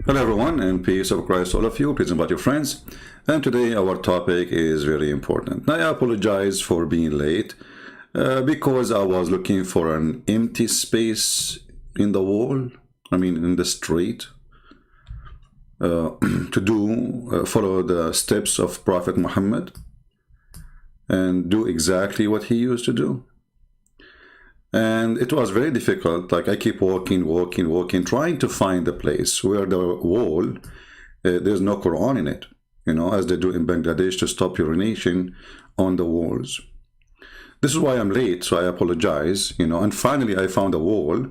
Hello everyone, and peace of Christ all of you, peace and about your friends. And today our topic is very important. Now I apologize for being late because I was looking for an empty space in the wall, in the street, to follow the steps of Prophet Muhammad and do exactly what he used to do. And it was very difficult. Like, I keep walking, trying to find a place where the wall, there's no Quran in it, as they do in Bangladesh to stop urination on the walls. This is why I'm late, so I apologize, and finally I found a wall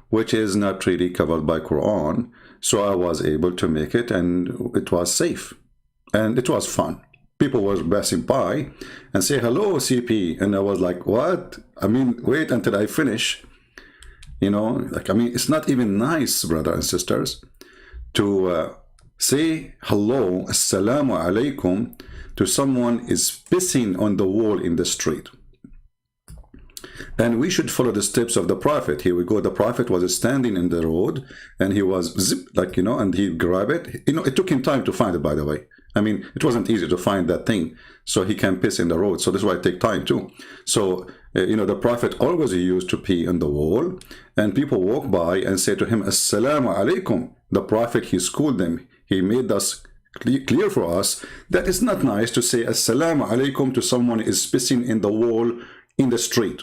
which is not really covered by Quran, so I was able to make it, and it was safe, and it was fun. People were passing by and say, hello, CP. And I was like, what? Wait until I finish. It's not even nice, brothers and sisters, to say hello, assalamu alaikum, to someone is pissing on the wall in the street. And we should follow the steps of the Prophet. Here we go. The Prophet was standing in the road, and he was and he grabbed it. It took him time to find it, by the way. It wasn't easy to find that thing, so he can piss in the road. So this is why it takes time too. So, the Prophet always used to pee on the wall, and people walk by and say to him, Assalamu alaikum. The Prophet, he schooled them. He made us clear for us that it's not nice to say Assalamu alaikum to someone who is pissing in the wall in the street.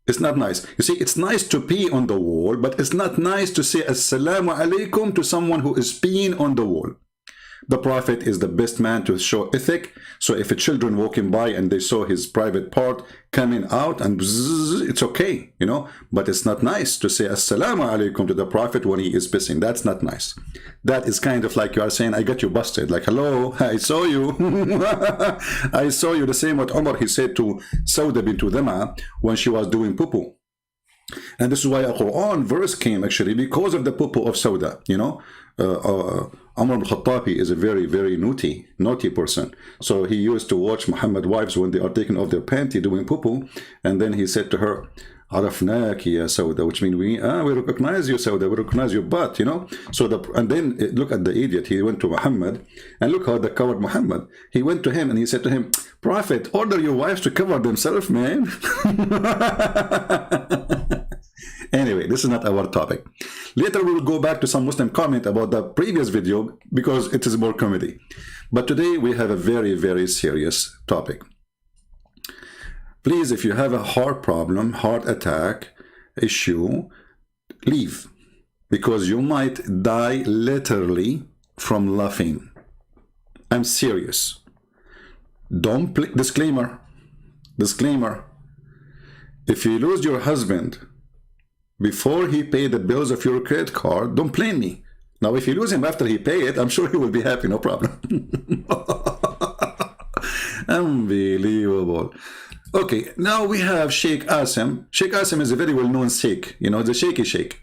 It's not nice. You see, it's nice to pee on the wall, but it's not nice to say Assalamu alaikum to someone who is peeing on the wall. The Prophet is the best man to show ethic. So if a children walking by and they saw his private part coming out, and bzzz, it's okay, but it's not nice to say Assalamu alaikum to the Prophet when he is pissing. That's not nice. That is kind of like you are saying, I got you busted. Like, hello, I saw you. I saw you. The same what Umar, he said to Sauda bint Dhamma when she was doing poo-poo. And this is why a Quran verse came actually because of the poo-poo of Sauda, Umar al-Khattabi is a very, very naughty person. So he used to watch Muhammad wives when they are taking off their panty doing poo-poo, and then he said to her, Arafnaki ya Sauda, which means we recognize you, Sauda, we recognize your butt, So and then look at the idiot. He went to Muhammad, and look how they covered Muhammad. He went to him and he said to him, Prophet, order your wives to cover themselves, man. Anyway, this is not our topic. Later we will go back to some Muslim comment about the previous video because it is more comedy. But today we have a very, very serious topic. Please, if you have a heart problem, heart attack issue, leave, because you might die literally from laughing. I'm serious. Don't play. Disclaimer. If you lose your husband before he paid the bills of your credit card, don't blame me. Now, if you lose him after he paid it, I'm sure he will be happy, no problem. Unbelievable. Okay, now we have Sheikh Assim. Sheikh Assim is a very well-known Sheikh, the shaky Sheikh.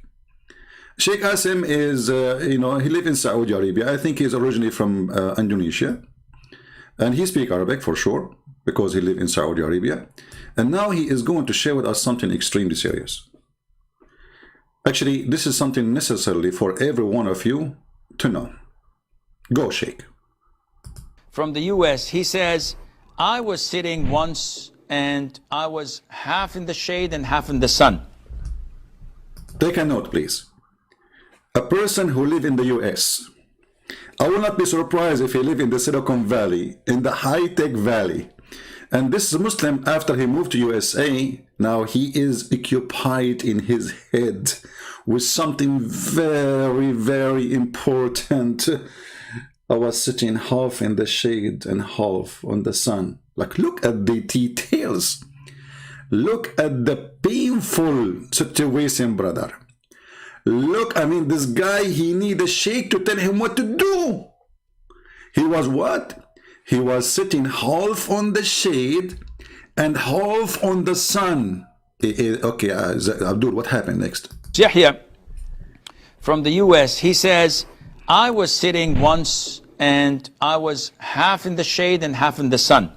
Sheikh Assim is, he lives in Saudi Arabia. I think he's originally from Indonesia. And he speaks Arabic for sure, because he lives in Saudi Arabia. And now he is going to share with us something extremely serious. Actually, this is something necessarily for every one of you to know. Go, Sheikh. From the US, he says, I was sitting once and I was half in the shade and half in the sun. Take a note, please. A person who lives in the US, I will not be surprised if he lives in the Silicon Valley, in the high-tech valley. And this Muslim, after he moved to USA, now he is occupied in his head with something very, very important. I was sitting half in the shade and half on the sun. Like, look at the details. Look at the painful situation, brother. Look, this guy, he need a sheikh to tell him what to do. He was what? He was sitting half on the shade and half on the sun. Okay, Abdul, what happened next? Yahya, from the US, he says, I was sitting once and I was half in the shade and half in the sun.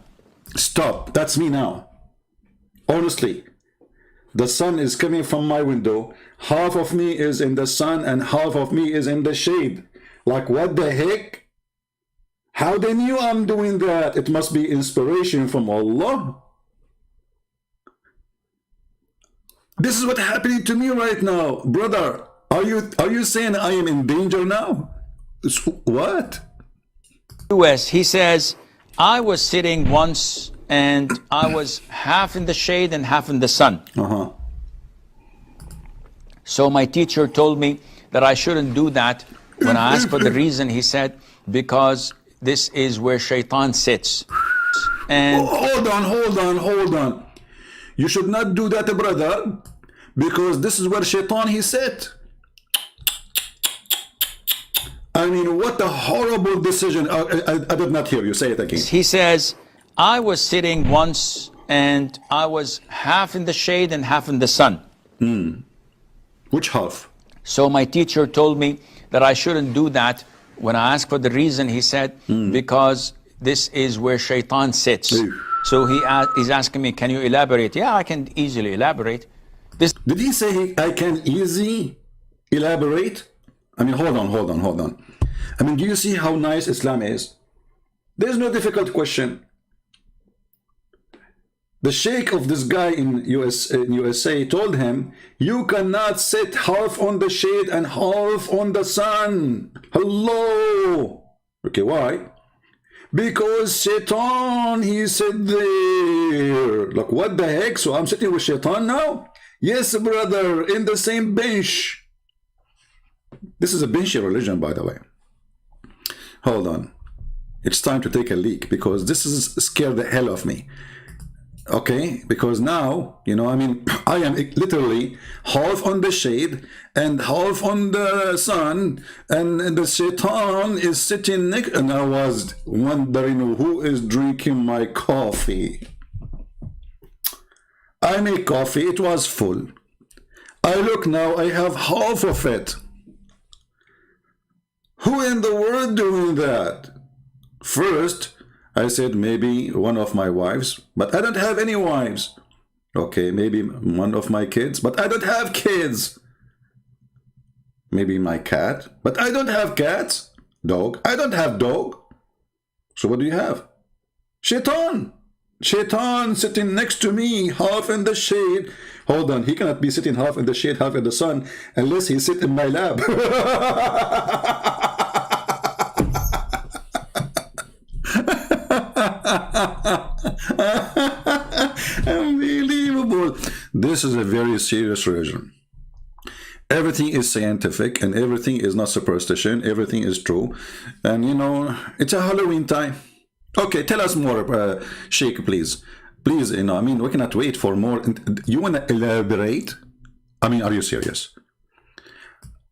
Stop. That's me now. Honestly, the sun is coming from my window. Half of me is in the sun and half of me is in the shade. Like, what the heck? How they knew I'm doing that? It must be inspiration from Allah. This is what's happening to me right now, brother. Are you saying I am in danger now? What? US, he says, I was sitting once and I was half in the shade and half in the sun. So my teacher told me that I shouldn't do that. When I asked for the reason, he said, because this is where Shaitan sits. And hold on. You should not do that, brother, because this is where Shaitan he sat. I mean, what a horrible decision. I did not hear you. Say it again. he says, I was sitting once and I was half in the shade and half in the sun. Which half? So my teacher told me that I shouldn't do that. When I asked for the reason, he said, because this is where Shaitan sits. So he's asking me, can you elaborate? Yeah, I can easily elaborate. Did he say I can easily elaborate? I mean, hold on. I mean, do you see how nice Islam is? There's no difficult question. The sheikh of this guy in USA told him, you cannot sit half on the shade and half on the sun. Hello. Okay, why? Because Shaitan, he said there. Like, what the heck? So I'm sitting with Shaitan now? Yes, brother, in the same bench. This is a benchy religion, by the way. Hold on. It's time to take a leak, because this is scared the hell of me. Okay, because now, you know, I mean, I am literally half on the shade and half on the sun, and the Shaitan is sitting next, and I was wondering who is drinking my coffee. I make coffee, it was full. I look now, I have half of it. Who in the world doing that? First, I said maybe one of my wives, but I don't have any wives. Okay, maybe one of my kids, but I don't have kids. Maybe my cat, but I don't have cats. Dog, I don't have dog. So what do you have? Shaitan. Shaitan sitting next to me, half in the shade. Hold on, he cannot be sitting half in the shade, half in the sun, unless he sit in my lap. Unbelievable. This is a very serious religion. Everything is scientific and everything is not superstition. Everything is true. And you know, it's a Halloween time. Okay, tell us more, Sheikh, please. Please, you know, I mean, we cannot wait for more. You want to elaborate? I mean, are you serious?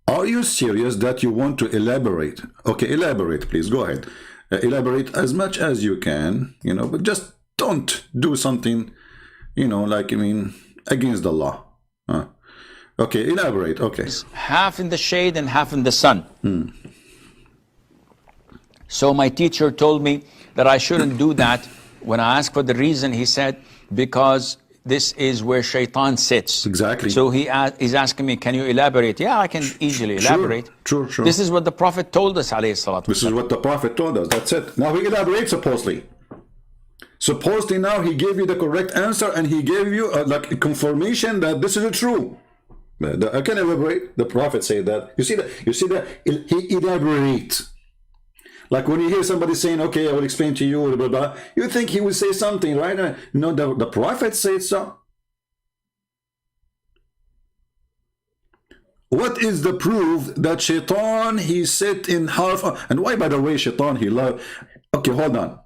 Are you serious that you want to elaborate? Okay, elaborate, please. Go ahead. Elaborate as much as you can, you know, but just don't do something, you know, like, I mean, against the law. Okay, elaborate. Okay. Half in the shade and half in the sun. So my teacher told me that I shouldn't do that. When I asked for the reason, he said, because this is where Shaitan sits. Exactly. So he's asking me, can you elaborate? Yeah, I can easily elaborate. Sure. This is what the Prophet told us, alayhi salatu. This is what the Prophet told us. That's it. Now he elaborates supposedly. Supposedly now he gave you the correct answer and he gave you like a confirmation that this is true. I can elaborate. The Prophet said that. You see that he elaborates. Like when you hear somebody saying, okay, I will explain to you, blah, blah, blah, you think he will say something, right? No, the Prophet said so. What is the proof that Shaitan, he sit in half, and why, by the way, Shaitan, he loved, okay, hold on.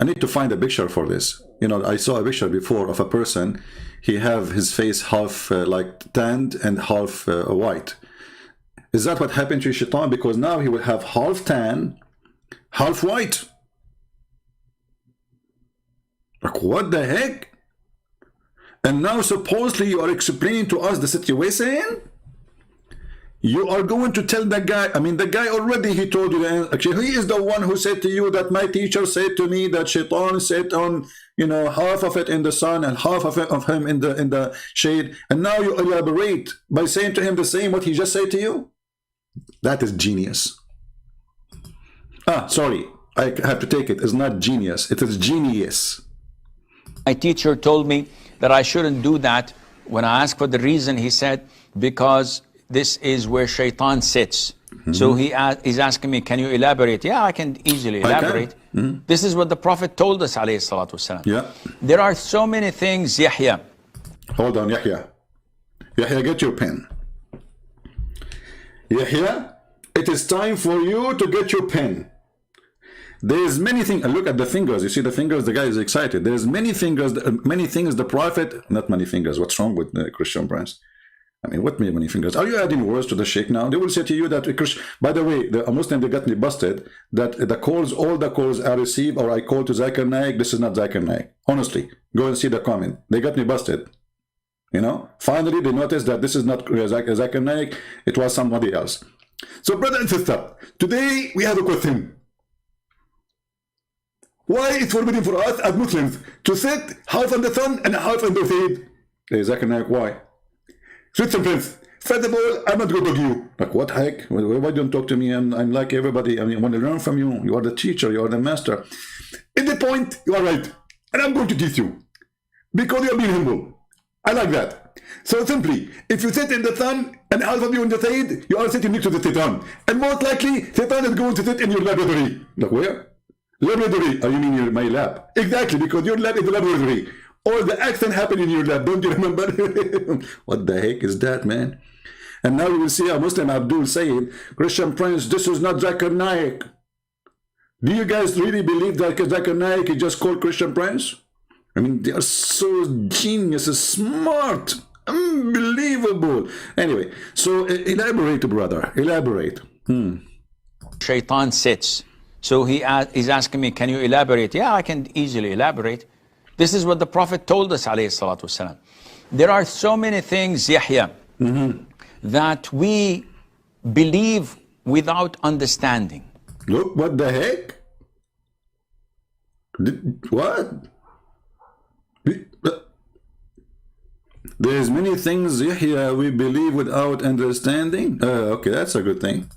I need to find a picture for this. You know, I saw a picture before of a person, he have his face half like tanned and half white. Is that what happened to Shaitan? Because now he will have half tan, half white. Like, what the heck? And now supposedly you are explaining to us the situation? You are going to tell the guy, I mean, the guy already, he told you, actually, he is the one who said to you that my teacher said to me that Shaitan sat on, you know, half of it in the sun and half of it of him in the shade. And now you elaborate by saying to him the same what he just said to you? That is genius. Sorry, I have to take it. It's not genius. It is genius. My teacher told me that I shouldn't do that. When I asked for the reason, he said, because this is where Shaitan sits. So he's asking me, can you elaborate? Yeah, I can easily elaborate. This is what the Prophet told us, alayhi salatu wasalam. Yeah. There are so many things, Yahya. Hold on, Yahya. Yahya, get your pen. Yahya, it is time for you to get your pen. There's many things. Look at the fingers. You see the fingers? The guy is excited. There's many fingers, many things the Prophet, not many fingers. What's wrong with the Christian brands? I mean, what many fingers? Are you adding words to the Sheikh now? They will say to you that, by the way, a Muslim, they got me busted, that the calls, all the calls I receive or I call to Zakir Naik, this is not Zakir Naik. Honestly, go and see the comment. They got me busted. You know, finally they noticed that this is not Zakir Naik, it was somebody else. So, brother and sister, today we have a question. Why is it forbidden for us as Muslims to sit half on the sun and half on the shade? Hey, Zakir Naik, why? Sweet some friends, first of all, I'm not going to bug you. Like, what heck? Why don't you talk to me? I'm like everybody. I mean, I want to learn from you. You are the teacher. You are the master. In the point, you are right. And I'm going to teach you. Because you are being humble. I like that. So simply, if you sit in the sun and half of you in the shade, you are sitting next to the Satan. And most likely, Satan is going to sit in your laboratory. Like, where? Laboratory. Oh, you mean my lab? Exactly, because your lab is the laboratory. All the action happened in your lab, don't you remember? What the heck is that, man? And now we will see a Muslim Abdul saying, Christian Prince, this is not Zakir Naik. Do you guys really believe that Zakir Naik is just called Christian Prince? I mean, they are so genius, smart, unbelievable. Anyway, so elaborate, brother, elaborate. Shaitan sits. So he's asking me, can you elaborate? Yeah, I can easily elaborate. This is what the Prophet told us, alayhi salatu wasalam. There are so many things, Yahya, that we believe without understanding. Look, what the heck? What? There's many things, Yahya, we believe without understanding? Okay, that's a good thing.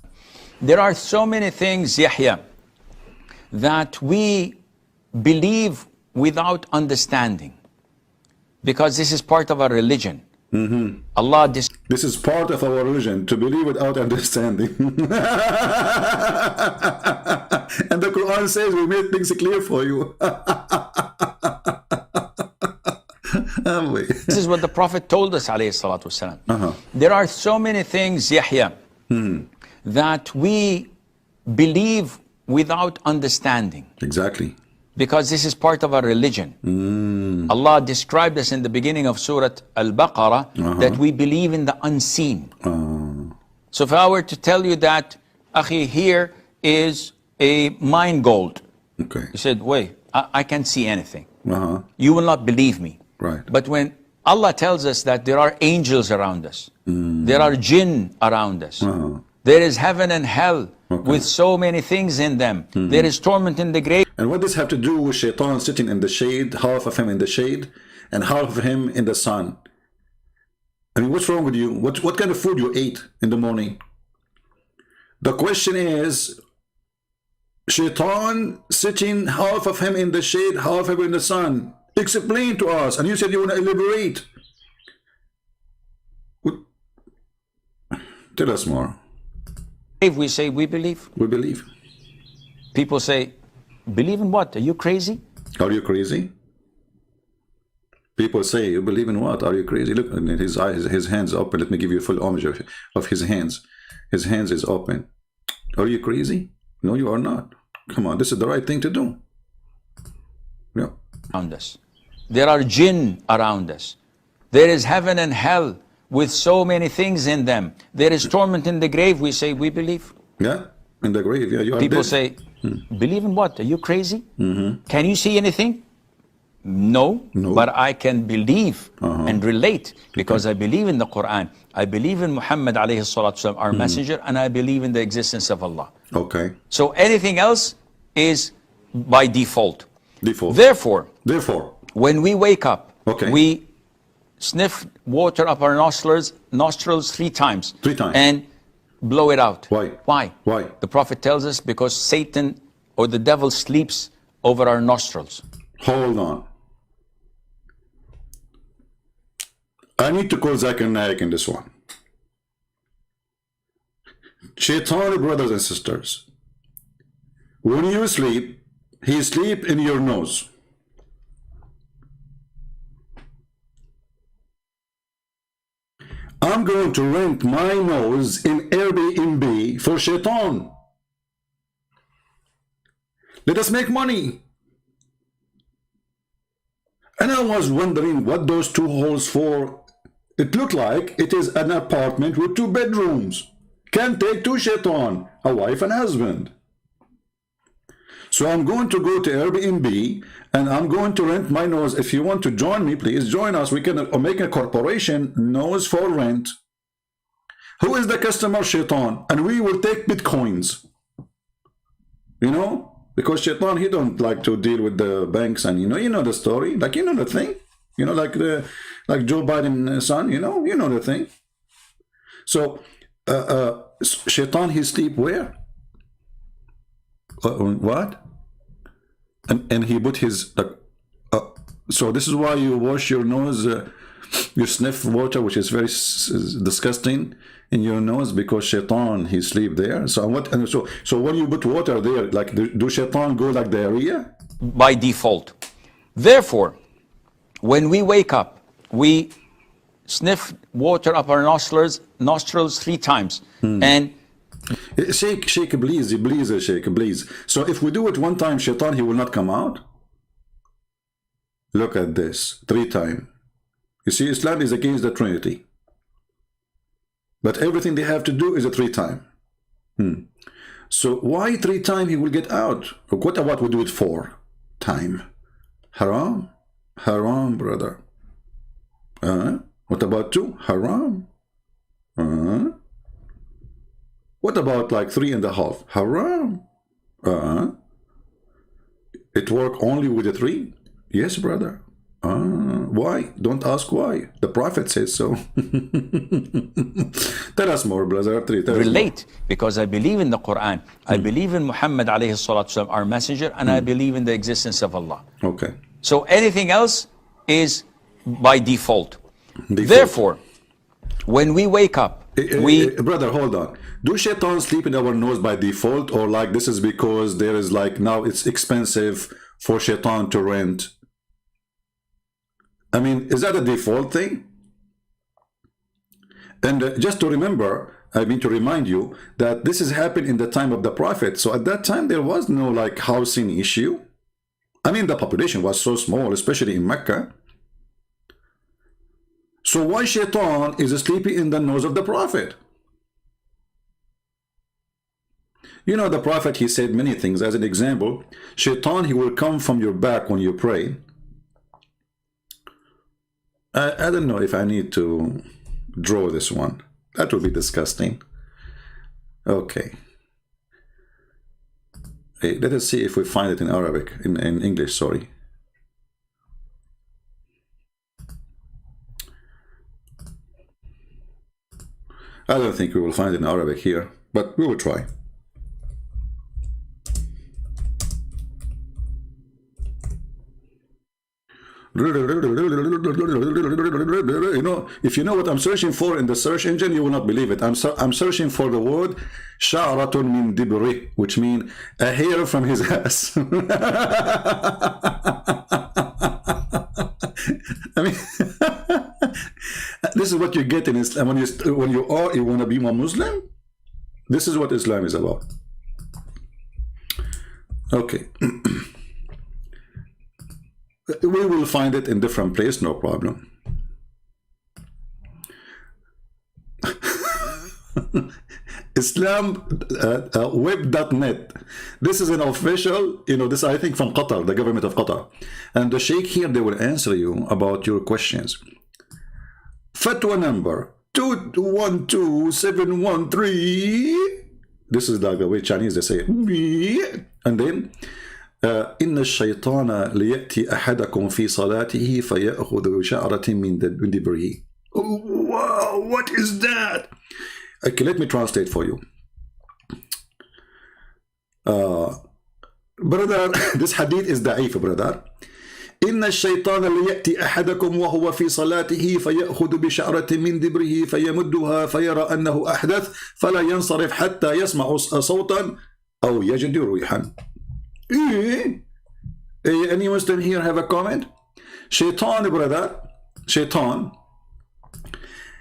There are so many things, Yahya, that we believe without understanding, because this is part of our religion. Allah this is part of our religion, to believe without understanding. And the Quran says we made things clear for you. This is what the Prophet told us, alayhi salatu wasalam. There are so many things, Yahya, that we believe without understanding. Exactly. Because this is part of our religion. Allah described us in the beginning of Surah Al-Baqarah that we believe in the unseen. So if I were to tell you that, Akhi, here is a mine gold. Okay. You said, wait, I can't see anything. You will not believe me. Right. But when Allah tells us that there are angels around us, there are jinn around us, there is heaven and hell with so many things in them, there is torment in the grave. And what does have to do with Shaitan sitting in the shade, half of him in the shade, and half of him in the sun? I mean, what's wrong with you? What kind of food you ate in the morning? The question is, Shaitan sitting, half of him in the shade, half of him in the sun. Explain to us. And you said you want to elaborate. Tell us more. If we say we believe. We believe. People say, believe in what? Are you crazy? Are you crazy? People say, you believe in what? Are you crazy? Look, his eyes, his hands open. Let me give you a full image of his hands. His hands is open. Are you crazy? No, you are not. Come on, this is the right thing to do. Yeah. Around us. There are jinn around us. There is heaven and hell with so many things in them. There is torment in the grave. We say, we believe. Yeah, in the grave. Yeah, you are People dead. say, believe in what? Are you crazy? Can you see anything? No, but I can believe and relate because I believe in the Quran. I believe in Muhammad alayhi salatu wasalam, our messenger, and I believe in the existence of Allah. Okay. So anything else is by default. Therefore, when we wake up, okay, we sniff water up our nostrils 3 times. 3 times. And blow it out. Why? Why? Why? The Prophet tells us because Satan or the devil sleeps over our nostrils. Hold on. I need to call Zakir Naik in this one. Shaitan, brothers and sisters, when you sleep, he sleep in your nose. I'm going to rent my nose in Airbnb for Shaitan. Let us make money. And I was wondering what those two holes for. It looked like it is an apartment with 2 bedrooms. Can take 2 Shaitan, a wife and husband. So I'm going to go to Airbnb and I'm going to rent my nose. If you want to join me, please join us. We can make a corporation, nose for rent. Who is the customer? Shaitan. And we will take bitcoins. You know? Because Shaitan, he don't like to deal with the banks, and you know the story. Like, you know the thing. You know, like Joe Biden's son, you know the thing. So Shaitan, he sleep where? What? And he put his so this is why you wash your nose, you sniff water which is very disgusting in your nose, because Shaitan, he sleep there. So what? And so when you put water there, like do Shaitan go like diarrhea? By default. Therefore, when we wake up, we sniff water up our nostrils 3 times. And Sheikh, please, Sheikh, please. So if we do it 1 time, Shaitan, he will not come out? Look at this, 3 times. You see, Islam is against the Trinity. But everything they have to do is a 3 times. So why 3 times he will get out? What about we do it 4 times? Haram? Haram, brother. What about 2? Haram. What about like 3.5? Haram. It work only with the 3? Yes, brother. Why? Don't ask why. The Prophet says so. Tell us more, brother. Relate, because I believe in the Quran. I believe in Muhammad alayhi salatu wasalam, our messenger, and I believe in the existence of Allah. Okay. So anything else is by default. Therefore, when we wake up, brother, hold on. Do Shaitan sleep in our nose by default, or like this is because there is like now it's expensive for Shaitan to rent? I mean, is that a default thing? And just to remember, I mean to remind you that this has happened in the time of the Prophet. So at that time there was no like housing issue. I mean, the population was so small, especially in Mecca. So why Shaitan is sleeping in the nose of the Prophet? You know, the Prophet, he said many things. As an example, Shaitan, he will come from your back when you pray. I don't know if I need to draw this one. That would be disgusting. Okay. Hey, let us see if we find it in Arabic, in English, sorry. I don't think we will find it in Arabic here, but we will try. You know, if you know what I'm searching for in the search engine, you will not believe it. I'm searching for the word sha'ratun min dibri, which means a hair from his ass. I mean, this is what you get in Islam when you want to be a Muslim. This is what Islam is about. Okay. We will find it in different place, no problem. Islam web.net. This is an official, you know, this I think from Qatar, the government of Qatar. And the Sheikh here, they will answer you about your questions. Fatwa number 212713. This is like the way Chinese they say it. And then إن الشيطان ليأتي أحدكم في صلاته فيأخذ شعرة من دبره. Wow, what is that? Okay, let me translate for you. Brother, this hadith is da'if, brother. إن الشيطان ليأتي أحدكم وهو في صلاته فيأخذ بشعرة من دبره فيمدها فيرى أنه أحدث فلا ينصرف حتى يسمع صوتا أو يجد ريحا. Any Muslim here have a comment? Shaitan, brother, Shaitan,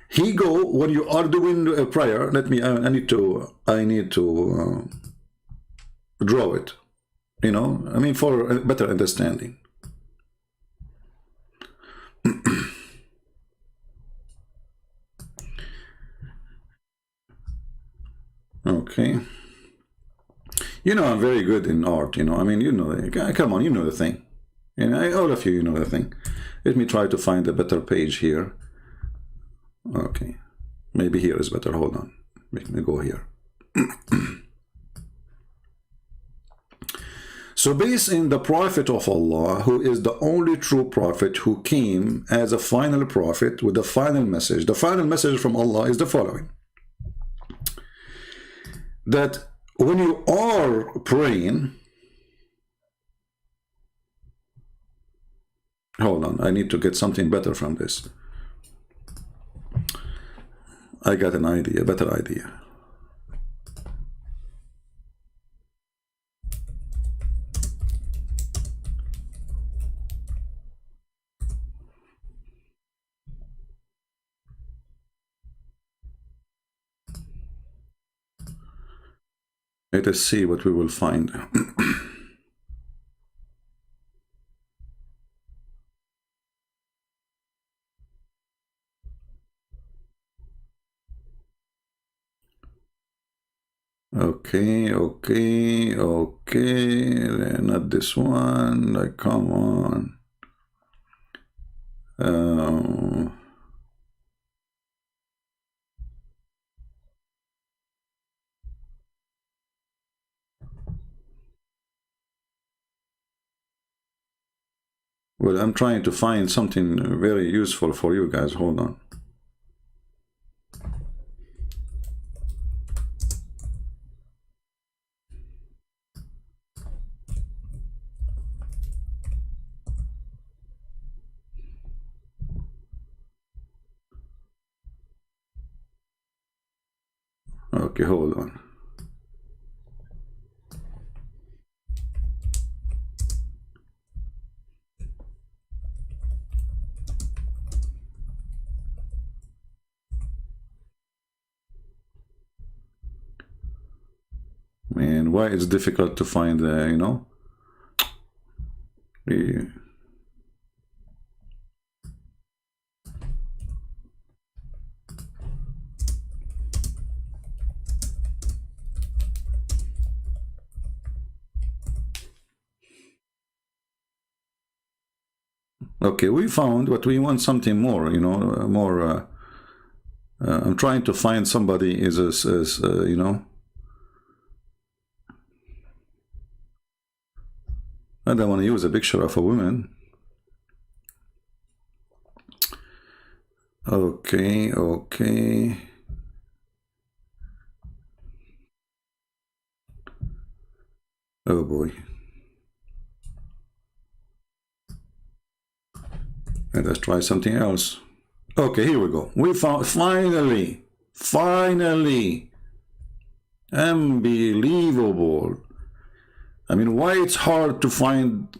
he go when you are doing a prayer. Let me. I need to draw it. You know, I mean, for a better understanding. Okay. You know, I'm very good in art. You know, I mean, you know, come on, you know the thing. And all of you, you know the thing. Let me try to find a better page here. Okay, maybe here is better. Hold on, let me go here. So based in the Prophet of Allah, who is the only true prophet who came as a final prophet with the final message. The final message from Allah is the following: that when you are praying, hold on, I need to get something better from this. I got an idea, a better idea. Let us see what we will find. Okay, not this one, like, come on. Well, I'm trying to find something very useful for you guys. Hold on. Okay, hold on. Man, why it's difficult to find, you know? Okay, we found, but we want something more, you know, more. I'm trying to find somebody you know. I don't want to use a picture of a woman. Okay. Oh boy. Let us try something else. Okay, here we go. We found, finally, unbelievable. I mean, why it's hard to find,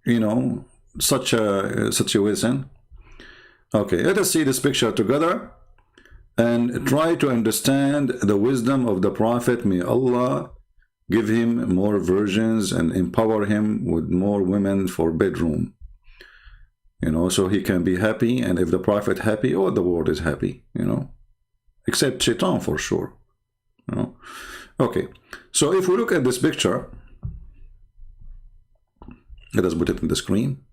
you know, such a situation. Okay, let us see this picture together and try to understand the wisdom of the Prophet. May Allah give him more virgins and empower him with more women for bedroom. You know, so he can be happy, and if the Prophet happy, all the world is happy, you know, except Shaitan for sure, you know. Okay, so if we look at this picture, let us put it in the screen.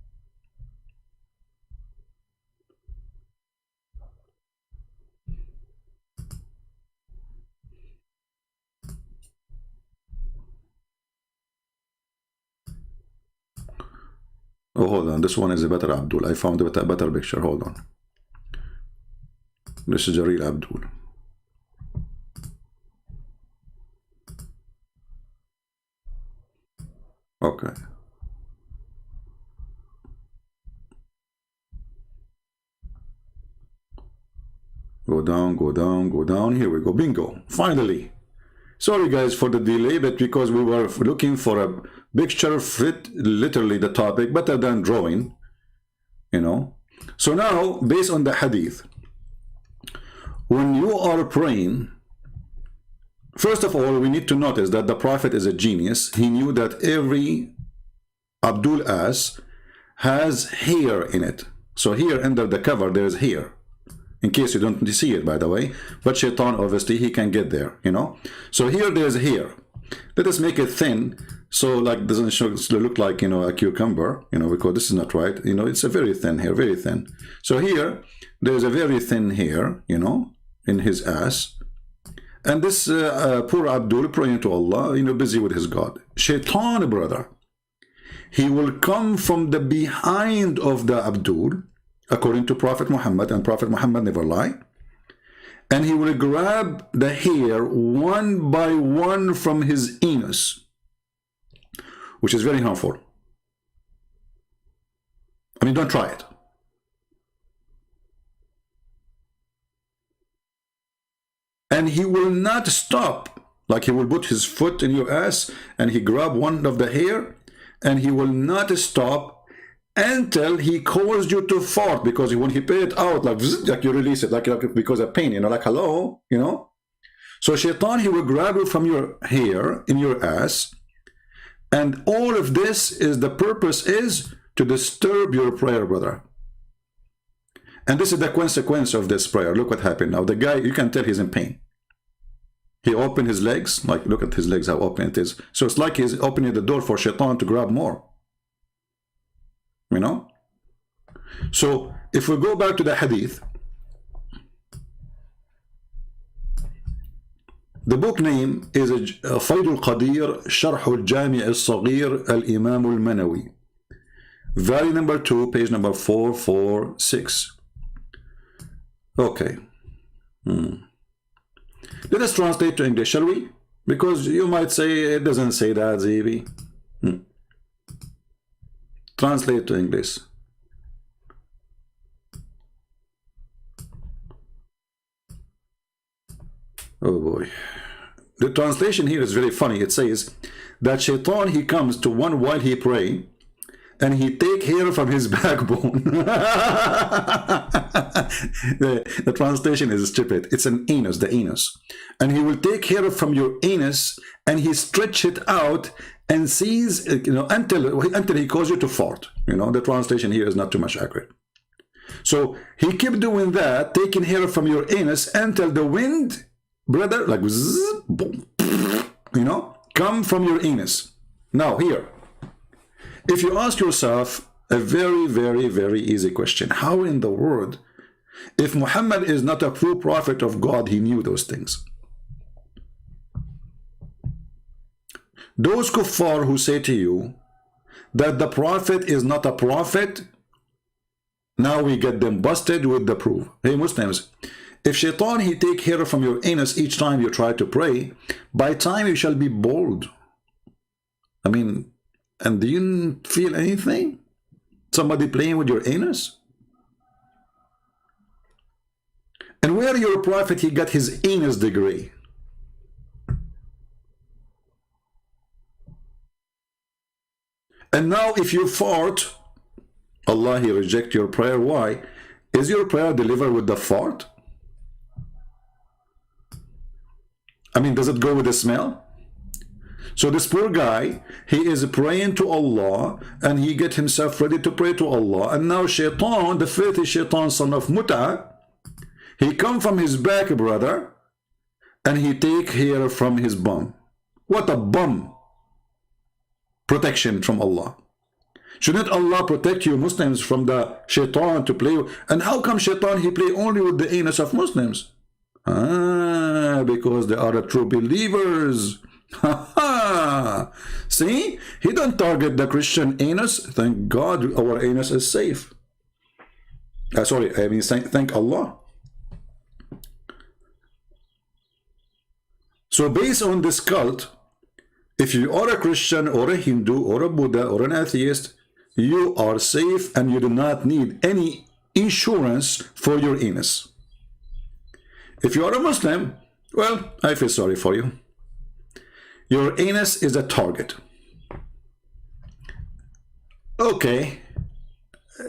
Oh, hold on. This one is a better Abdul. I found a better picture. Hold on. This is a real Abdul. Okay. Go down, go down, go down. Here we go. Bingo. Finally. Sorry guys for the delay, but because we were looking for a picture fit literally the topic better than drawing, you know. So now, based on the hadith, when you are praying, first of all, we need to notice that the Prophet is a genius. He knew that every Abdul As has hair in it. So here under the cover there is hair. In case you don't see it, by the way. But Shaitan, obviously, he can get there, you know. So here there's hair. Let us make it thin, so like doesn't look like, you know, a cucumber, you know, because this is not right. You know, it's a very thin hair, very thin. So here there's a very thin hair, you know, in his ass. And this poor Abdul praying to Allah, you know, busy with his God. Shaitan, brother, he will come from the behind of the Abdul, according to Prophet Muhammad, and Prophet Muhammad never lie, and he will grab the hair one by one from his anus, which is very harmful. I mean, don't try it. And he will not stop. Like he will put his foot in your ass and he grab one of the hair, and he will not stop until he caused you to fart, because when he pay it out, like you release it, like because of pain, you know, like hello, you know. So Shaitan, he will grab you from your hair in your ass, and all of this is, the purpose is to disturb your prayer, brother. And this is the consequence of this prayer. Look what happened now. The guy, you can tell he's in pain. He opened his legs, like look at his legs, how open it is. So it's like he's opening the door for Shaitan to grab more. You know? So if we go back to the hadith, the book name is Fayd al-Qadir Sharh al-Jami' al-Saghir al-Imam al-Manawi, volume number 2, page number 446. Okay. Let us translate to English, shall we? Because you might say it doesn't say that, Zibi. Translate to English. Oh boy. The translation here is very funny. It says that Shaitan, he comes to one while he pray, and he take hair from his backbone. the translation is stupid. It's an anus, the anus. And he will take hair from your anus and he stretch it out and sees, you know, until he causes you to fart. You know, the translation here is not too much accurate. So he kept doing that, taking hair from your anus until the wind, brother, like zzz, boom, you know, come from your anus. Now here, if you ask yourself a very, very, very easy question, how in the world, if Muhammad is not a true prophet of God, he knew those things? Those kuffar who say to you that the prophet is not a prophet, now we get them busted with the proof. Hey Muslims, if Shaitan, he take hair from your anus each time you try to pray, by time you shall be bald. I mean, and do you feel anything? Somebody playing with your anus? And where your prophet, he got his anus degree? And now if you fart, Allah, he reject your prayer. Why? Is your prayer delivered with the fart? I mean, does it go with the smell? So this poor guy, he is praying to Allah, and he get himself ready to pray to Allah, and now Shaitan, the filthy Shaitan, son of Muta, he come from his back, brother, and he take hair from his bum. What a bum protection from Allah. Shouldn't Allah protect you Muslims from the Shaitan to play? And how come Shaitan, he play only with the anus of Muslims? Because they are the true believers. See, he don't target the Christian anus. Thank God our anus is safe. Sorry, I mean thank Allah. So based on this cult, If you are a Christian or a Hindu or a Buddha or an atheist, you are safe and you do not need any insurance for your anus. If you are a Muslim, well, I feel sorry for you. Your anus is a target. Okay,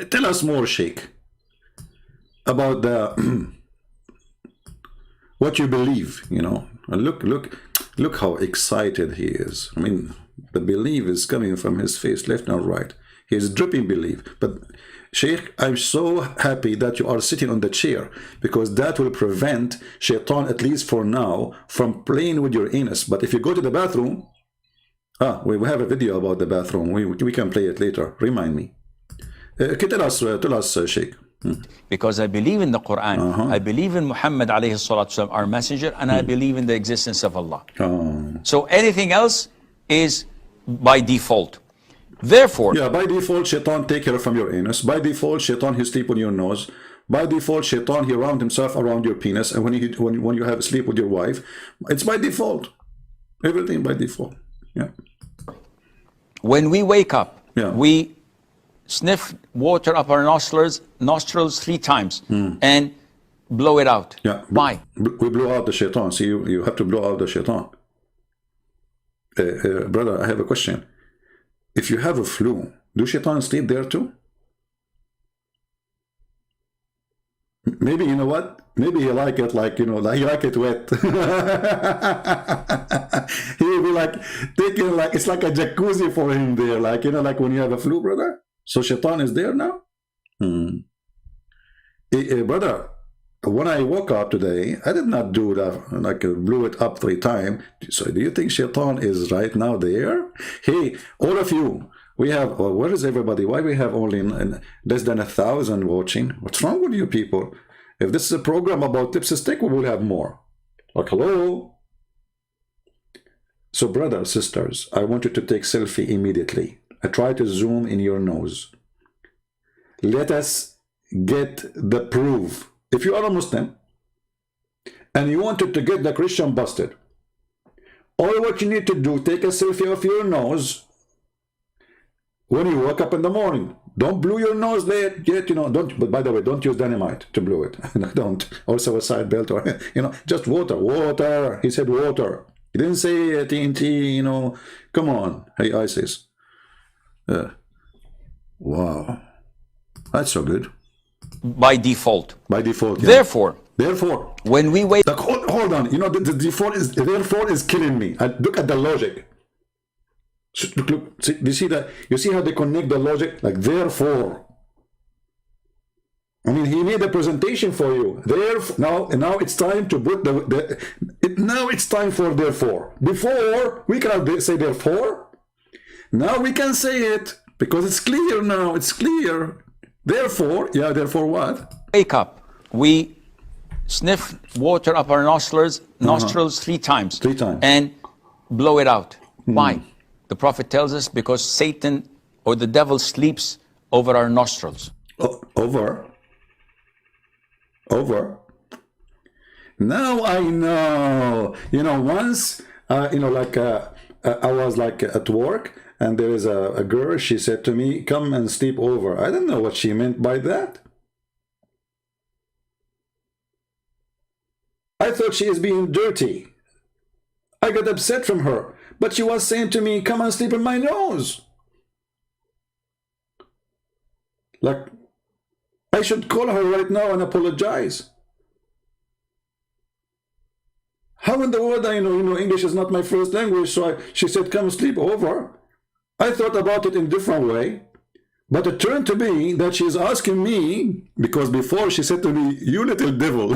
tell us more, Sheikh, about the what you believe. You know, look how excited he is. I mean, the belief is coming from his face, left and right. He is dripping belief. But Sheikh, I'm so happy that you are sitting on the chair, because that will prevent Shaitan, at least for now, from playing with your anus. But if you go to the bathroom, we have a video about the bathroom. We can play it later. Remind me. Tell us, Sheikh. Because I believe in the Quran, I believe in Muhammad alayhi salatu wasalam, our messenger, and I believe in the existence of Allah. So anything else is by default. Therefore, yeah, by default, Shaitan take care from your anus. By default, Shaitan he sleep on your nose. By default, Shaitan he round himself around your penis. And when you have sleep with your wife, it's by default. Everything by default. Yeah. When we wake up, yeah, we sniff water up our nostrils 3 times and blow it out. Yeah. Why? We blow out the Shaitan. See, you have to blow out the Shaitan. Brother, I have a question. If you have a flu, do Shaitan sleep there too? Maybe, you know what? Maybe he like it like, you know, like he like it wet. He will be like taking, like, it's like a jacuzzi for him there, like, you know, like when you have a flu, brother. So Shaitan is there now? Brother, when I woke up today, I did not do that, like blew it up 3 times. So do you think Shaitan is right now there? Hey, all of you, we have, where is everybody? Why we have only less than 1,000 watching? What's wrong with you people? If this is a program about tips and stick, we will have more. Like, hello? So brothers, sisters, I want you to take selfie immediately. I try to zoom in your nose. Let us get the proof. If you are a Muslim and you wanted to get the Christian busted, all what you need to do, take a selfie of your nose when you wake up in the morning. Don't blow your nose yet, you know, don't, but by the way, don't use dynamite to blow it. Don't. Also a side belt or, you know, just water. He said water. He didn't say TNT, you know. Come on. Hey, ISIS. Wow. That's so good. By default. By default, yeah. Therefore, when we wake up, hold on, you know, the default is, therefore is killing me. Look at the logic. Look, see, you see that? You see how they connect the logic? Like, therefore. I mean, he made a presentation for you. Therefore, now it's time to put now it's time for therefore. Before, we cannot say therefore. Now we can say it, because it's clear now. It's clear. Therefore, yeah, therefore what? Wake up. We sniff water up our nostrils 3 times. 3 times. And blow it out. Why? The Prophet tells us because Satan or the devil sleeps over our nostrils. Over? Now I know. You know, once, you know, like I was like at work, and there is a girl, she said to me, come and sleep over. I don't know what she meant by that. I thought she is being dirty. I got upset from her. But she was saying to me, come and sleep in my nose. Like, I should call her right now and apologize. How in the world, you know, English is not my first language, so she said, come sleep over. I thought about it in a different way, but it turned to be that she's asking me, because before she said to me, you little devil.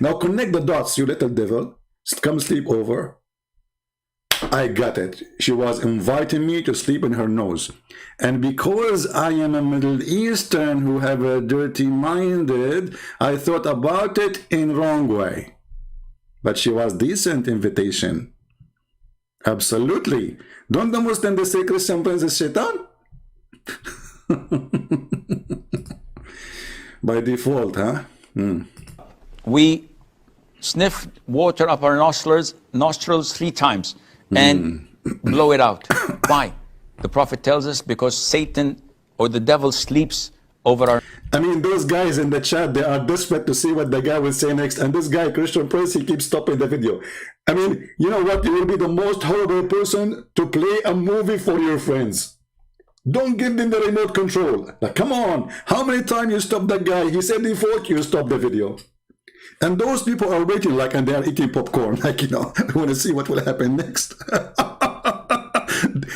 Now connect the dots, you little devil. Come sleep over. I got it. She was inviting me to sleep in her nose. And because I am a Middle Eastern who have a dirty minded, I thought about it in wrong way. But she was decent invitation. Absolutely. Don't the Muslim they say Christian prince is Shaitan? By default, huh? We sniff water up our nostrils 3 times and blow it out. Why? The Prophet tells us because Satan or the devil sleeps over our... I mean, those guys in the chat, they are desperate to see what the guy will say next. And this guy, Christian Prince, he keeps stopping the video. I mean, you know what? You will be the most horrible person to play a movie for your friends. Don't give them the remote control. Like, come on. How many times you stop that guy? He said default, you stop the video. And those people are waiting, like, and they are eating popcorn. Like, you know, I want to see what will happen next.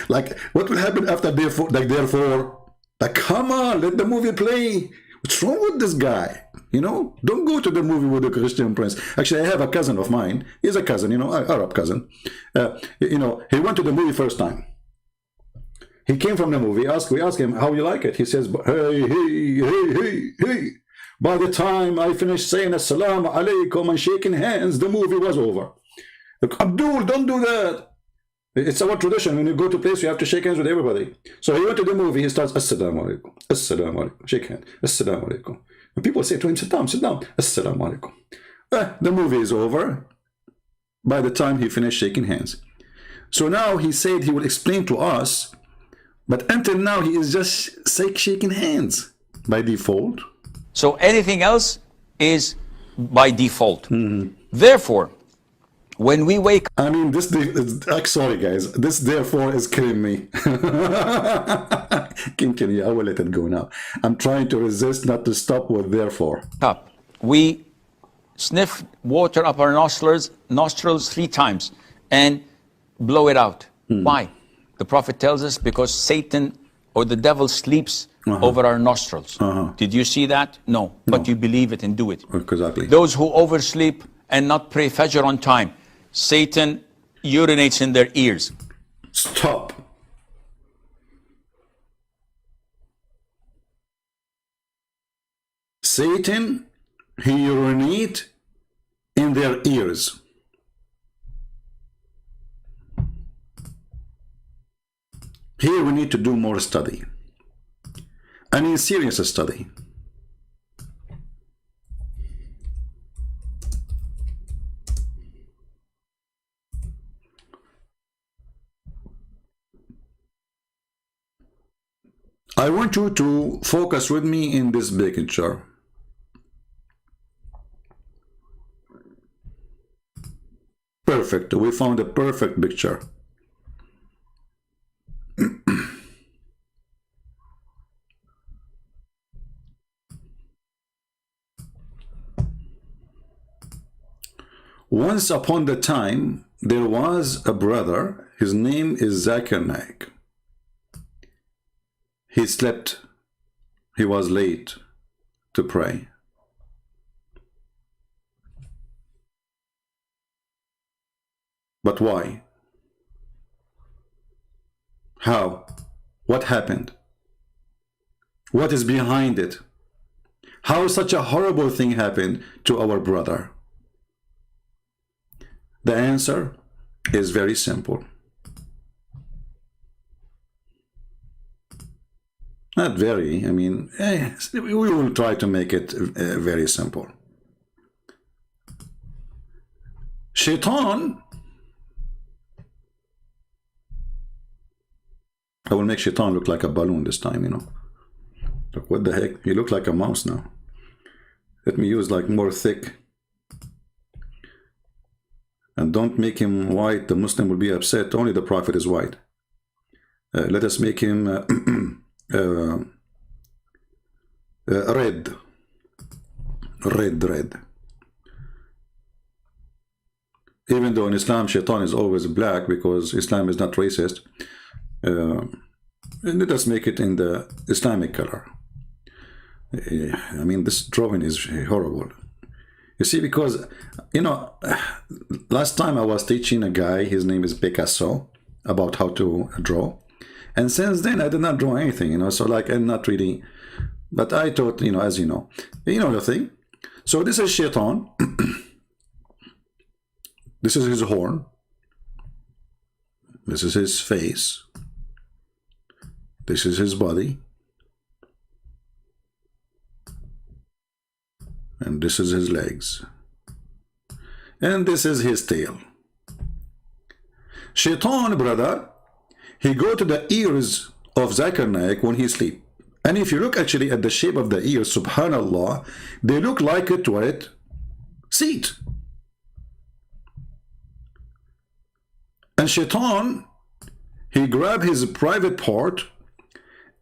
Like, what will happen after therefore? Like, therefore. Like, come on, let the movie play. What's wrong with this guy? You know, don't go to the movie with the Christian Prince. Actually, I have a cousin of mine. He's a cousin, you know, Arab cousin. You know, he went to the movie first time. He came from the movie. We asked him how you like it. He says, hey. By the time I finished saying assalamu alaikum and shaking hands, the movie was over. Look, Abdul, don't do that. It's our tradition. When you go to a place, you have to shake hands with everybody. So he went to the movie. He starts, assalamu alaikum, shake hands, assalamu alaikum. And people say to him, sit down, assalamu alaikum. The movie is over by the time he finished shaking hands. So now he said he will explain to us, but until now he is just shaking hands by default. So anything else is by default. Therefore, when we wake up, I mean, this, sorry guys, this therefore is killing me. Continue, I will let it go now. I'm trying to resist not to stop with therefore. Up, we sniff water up our nostrils 3 times and blow it out. Why? The Prophet tells us because Satan or the devil sleeps over our nostrils. Did you see that? No. But you believe it and do it. Exactly. Those who oversleep and not pray Fajr on time, Satan urinates in their ears. Stop. Satan, he urinates in their ears. Here we need to do more study. I mean, serious study. I want you to focus with me in this picture. Perfect. We found a perfect picture. Once upon the time, there was a brother. His name is Zakir Naik. He slept. He was late to pray. But why? How? What happened? What is behind it? How such a horrible thing happened to our brother? The answer is very simple. Not very, I mean, we will try to make it very simple. Shaitan, I will make Shaitan look like a balloon this time, you know. Look, what the heck? He looks like a mouse now. Let me use like more thick. And don't make him white. The Muslim will be upset. Only the Prophet is white. Let us make him red. Red. Even though in Islam, Shaitan is always black because Islam is not racist. Let us make it in the Islamic color. I mean, this drawing is horrible. You see, because, you know, last time I was teaching a guy, his name is Picasso, about how to draw. And since then, I did not draw anything, you know, so like, I'm not really, but I taught, you know, as you know the thing. So this is Shaitan. This is his horn. This is his face. This is his body. And this is his legs. And this is his tail. Shaitan, brother, he go to the ears of Zakir Naik when he sleep. And if you look actually at the shape of the ears, subhanallah, they look like a toilet seat. And Shaitan, he grab his private part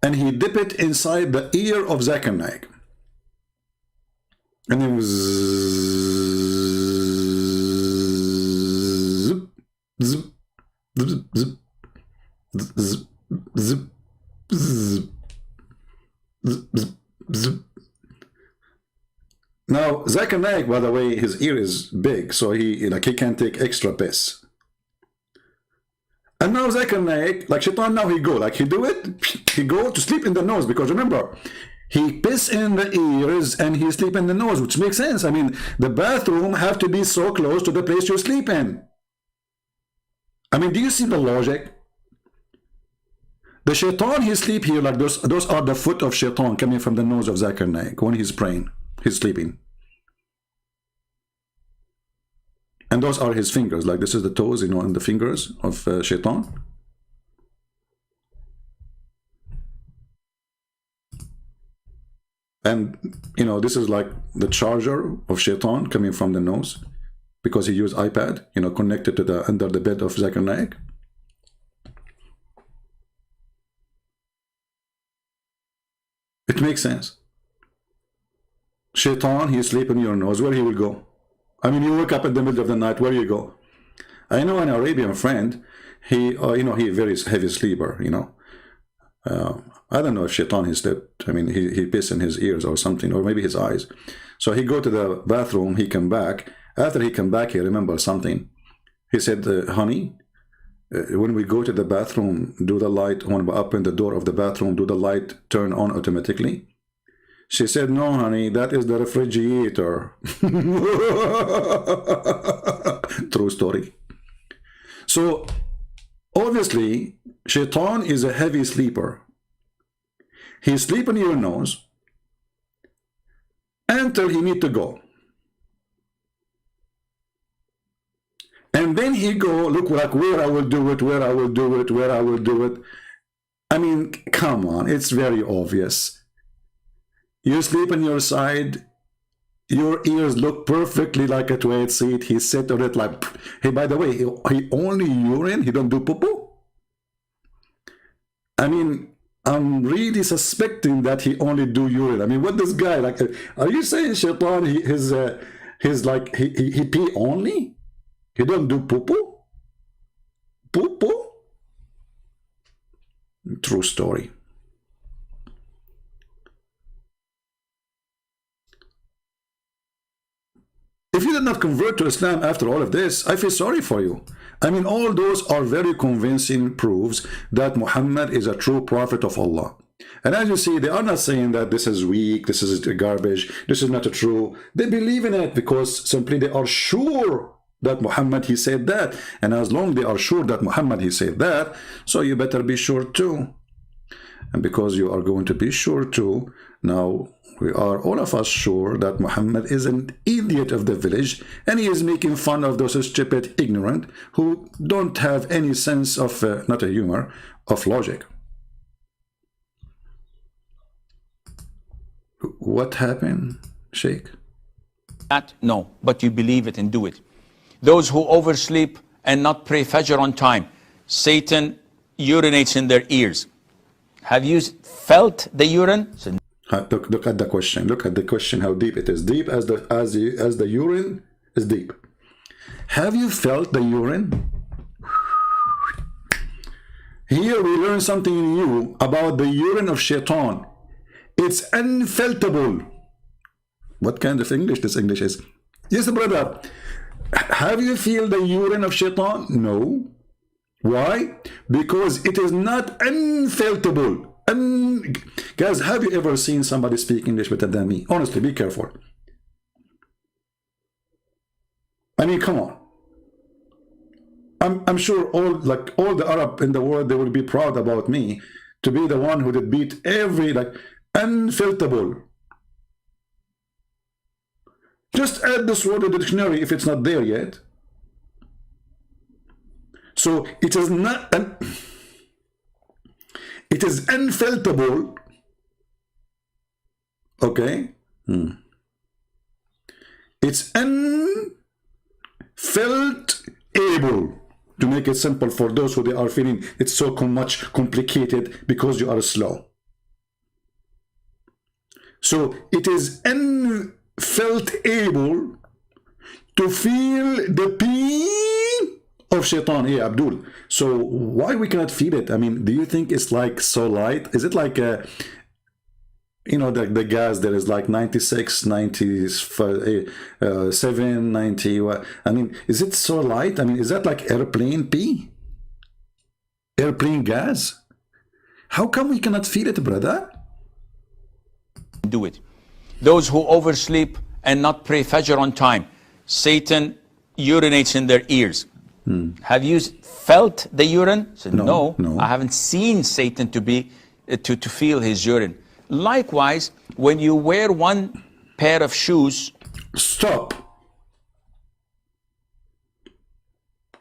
and he dip it inside the ear of Zakir Naik. And it was zip, zip, zip, zip, zip, zip, zip, zip, zip. Now, Zakir Naik, by the way, his ear is big, so he can't take extra piss. And now Zakir Naik, like Shaitan, now he go to sleep in the nose, because remember, he piss in the ears and he sleep in the nose, which makes sense. I mean, the bathroom have to be so close to the place you sleep in. I mean, do you see the logic? The Shaitan, he sleep here like those are the foot of Shaitan coming from the nose of Zakir Naik when he's praying, he's sleeping. And those are his fingers, like this is the toes, and the fingers of Shaitan. And, this is like the charger of Shaitan coming from the nose, because he used iPad, connected to under the bed of Zakir Naik. It makes sense. Shaitan, he sleep in your nose, where he will go? I mean, you wake up in the middle of the night, where you go? I know an Arabian friend, he very heavy sleeper, I don't know if Shaitan he slept. I mean, he pissed in his ears or something, or maybe his eyes. So he go to the bathroom, he come back. After he come back, he remember something. He said, honey, when we go to the bathroom, do the light, when we open the door of the bathroom, do the light turn on automatically? She said, no, honey, that is the refrigerator. True story. So, obviously, Shaitan is a heavy sleeper. He sleep in your nose until he need to go. And then he go, look like where I will do it, where I will do it, where I will do it. I mean, come on, it's very obvious. You sleep on your side, your ears look perfectly like a toilet seat. He sit on it like, hey, by the way, he only urine, he don't do poo-poo? I mean, I'm really suspecting that he only do urine. I mean, what this guy, like, are you saying Shaitan, he's like, he pee only? He don't do poo-poo? Poo-poo? True story. If you did not convert to Islam after all of this, I feel sorry for you. I mean, all those are very convincing proofs that Muhammad is a true prophet of Allah. And as you see, they are not saying that this is weak, this is garbage, this is not true. They believe in it because simply they are sure that Muhammad, he said that. And as long as they are sure that Muhammad, he said that, so you better be sure too. And because you are going to be sure too, now we are all of us sure that Muhammad is an idiot of the village, and he is making fun of those stupid, ignorant, who don't have any sense of, not a humor, of logic. What happened, Sheikh? No, but you believe it and do it. Those who oversleep and not pray Fajr on time, Satan urinates in their ears. Have you felt the urine? Look at the question. Look at the question, how deep it is. Deep as the urine is deep. Have you felt the urine? Here we learn something new about the urine of Shaitan. It's unfeltable. What kind of English this English is? Yes, brother. Have you feel the urine of Shaitan? No. Why? Because it is not unfeltable. Guys, have you ever seen somebody speak English better than me? Honestly, be careful. I mean, come on. I'm sure all the Arab in the world, they will be proud about me to be the one who did beat every unfilterable. Just add this word to the dictionary if it's not there yet. So it is not it is unfilterable. Okay? It's unfilterable, to make it simple for those who they are feeling it's so much complicated because you are slow. So it is unfilterable to feel the pain of Shaitan. Yeah, Abdul. So why we cannot feel it? I mean, do you think it's like so light? Is it like a, you know, the gas that is like 96, 97, 90? I mean, is it so light? I mean, is that like airplane pee? Airplane gas? How come we cannot feel it, brother? Do it. Those who oversleep and not pray Fajr on time, Satan urinates in their ears. Have you felt the urine? Said, no, I haven't seen Satan to feel his urine. Likewise, when you wear one pair of shoes. Stop.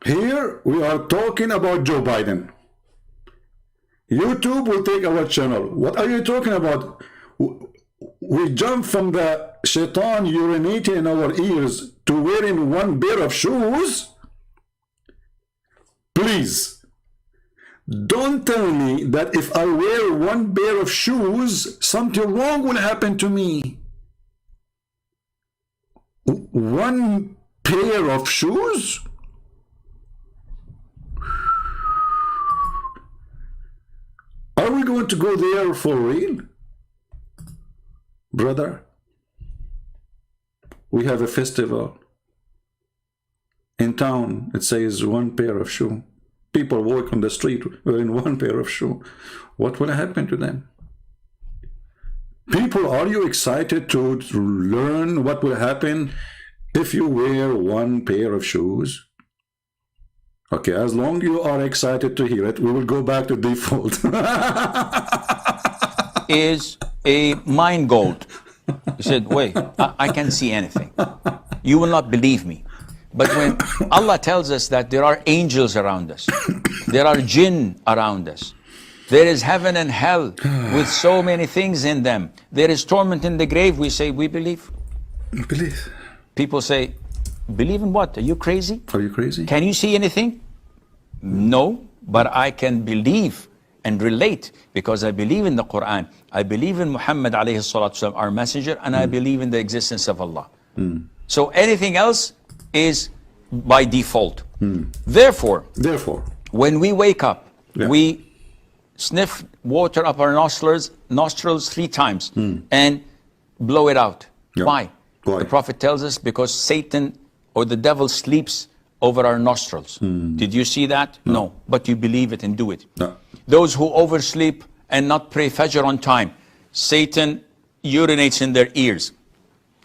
Here we are talking about Joe Biden. YouTube will take our channel. What are you talking about? We jump from the Shaitan urinating in our ears to wearing one pair of shoes? Please, don't tell me that if I wear one pair of shoes, something wrong will happen to me. One pair of shoes? Are we going to go there for real? Brother, we have a festival in town. It says one pair of shoe. People walk on the street wearing one pair of shoe. What will happen to them? People, are you excited to learn what will happen if you wear one pair of shoes? Okay, as long as you are excited to hear it, we will go back to default. Is a mind gold. He said, wait, I can't see anything. You will not believe me. But when Allah tells us that there are angels around us, there are jinn around us, there is heaven and hell with so many things in them, there is torment in the grave, we say, we believe. We believe. People say, believe in what? Are you crazy? Are you crazy? Can you see anything? No, but I can believe and relate because I believe in the Quran. I believe in Muhammad alayhi salatu wasalam, our messenger, and I believe in the existence of Allah. So anything else is by default. Therefore, when we wake up, we sniff water up our nostrils 3 times and blow it out. Why? The Prophet tells us because Satan or the devil sleeps over our nostrils. Did you see that? No. But you believe it and do it. Those who oversleep and not pray Fajr on time, Satan urinates in their ears.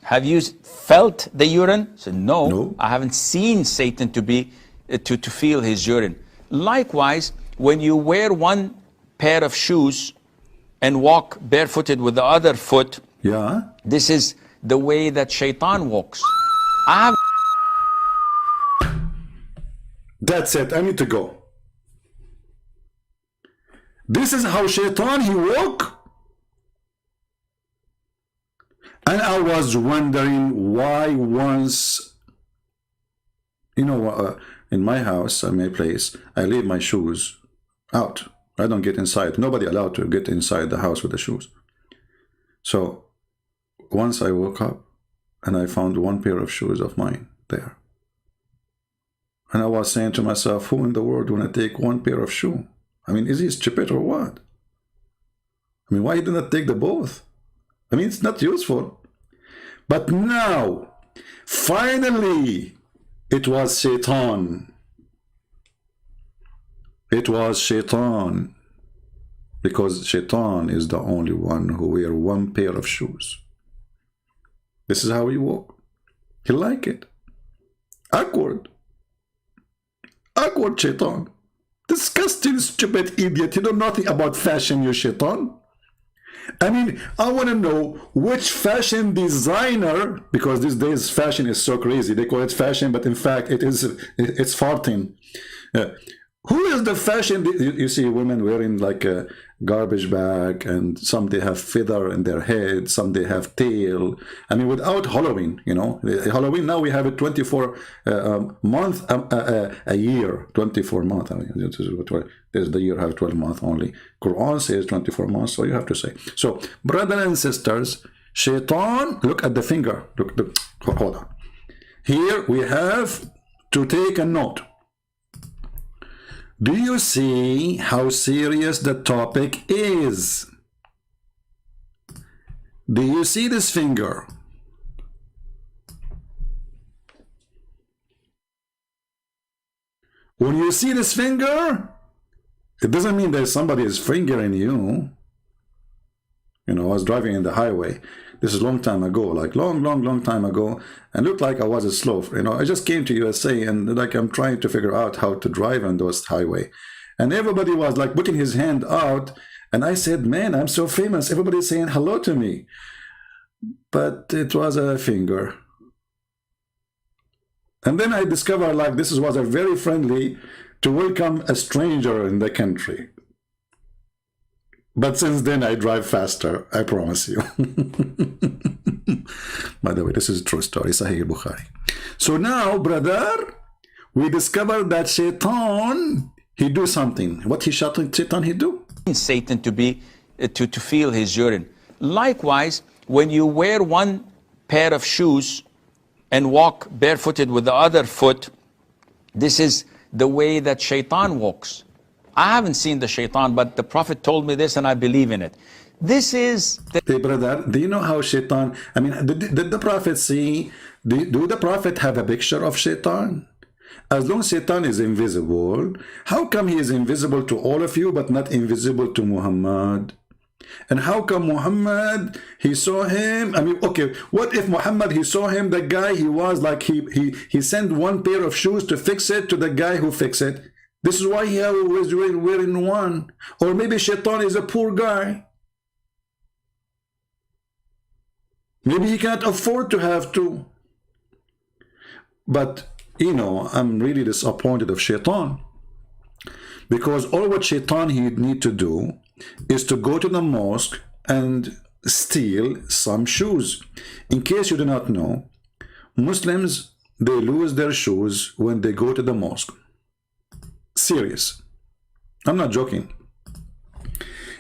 Have you felt the urine? Said, no, I haven't seen Satan to feel his urine. Likewise, when you wear one pair of shoes and walk barefooted with the other foot, this is the way that Shaitan walks. That's it, I need to go. This is how Shaitan he walk. And I was wondering why once, you know, in my house, in my place, I leave my shoes out. I don't get inside. Nobody allowed to get inside the house with the shoes. So once I woke up and I found one pair of shoes of mine there. And I was saying to myself, who in the world want to take one pair of shoe? I mean, is he stupid or what? I mean, why did not take the both? I mean, it's not useful. But now, finally, it was Shaitan. It was Shaitan. Because Shaitan is the only one who wear one pair of shoes. This is how he walk. He like it. Awkward. Awkward Shaitan. Disgusting, stupid idiot. You know nothing about fashion, you Shaitan. I mean, I want to know which fashion designer, because these days fashion is so crazy. They call it fashion, but in fact it's farting. Who is the fashion? You see women wearing like a garbage bag, and some they have feather in their head, some they have tail. I mean, without Halloween, you know, Halloween now we have it 24 month a year, 24 month. I mean, there's the year have 12 months only. Quran says 24 months, so you have to say. So, brothers and sisters, Shaitan, look at the finger. Look, hold on. Here we have to take a note. Do you see how serious the topic is? Do you see this finger? When you see this finger, it doesn't mean that somebody is fingering you. You know, I was driving in the highway. This is a long time ago, like long time ago, and looked like I was a slow. You know, I just came to USA, and like I'm trying to figure out how to drive on those highway, and everybody was like putting his hand out, and I said, "Man, I'm so famous. Everybody's saying hello to me," but it was a finger. And then I discovered like this was a very friendly to welcome a stranger in the country. But since then, I drive faster, I promise you. By the way, this is a true story, Sahih Bukhari. So now, brother, we discovered that Shaitan, he do something. What Shaitan he do? Satan to be to feel his urine. Likewise, when you wear one pair of shoes and walk barefooted with the other foot, this is the way that Shaitan walks. I haven't seen the Shaitan, but the Prophet told me this and I believe in it. This is the... Hey brother, do you know how Shaitan, I mean, did the Prophet see, do the Prophet have a picture of Shaitan? As long as Shaitan is invisible, how come he is invisible to all of you but not invisible to Muhammad? And how come Muhammad, he saw him? I mean, okay, what if Muhammad, he saw him, the guy, he was like, he sent one pair of shoes to fix it to the guy who fixed it. This is why he was wearing one. Or maybe Shaitan is a poor guy. Maybe he can't afford to have two. But, you know, I'm really disappointed of Shaitan. Because all what Shaitan he need to do is to go to the mosque and steal some shoes. In case you do not know, Muslims, they lose their shoes when they go to the mosque. Serious. I'm not joking.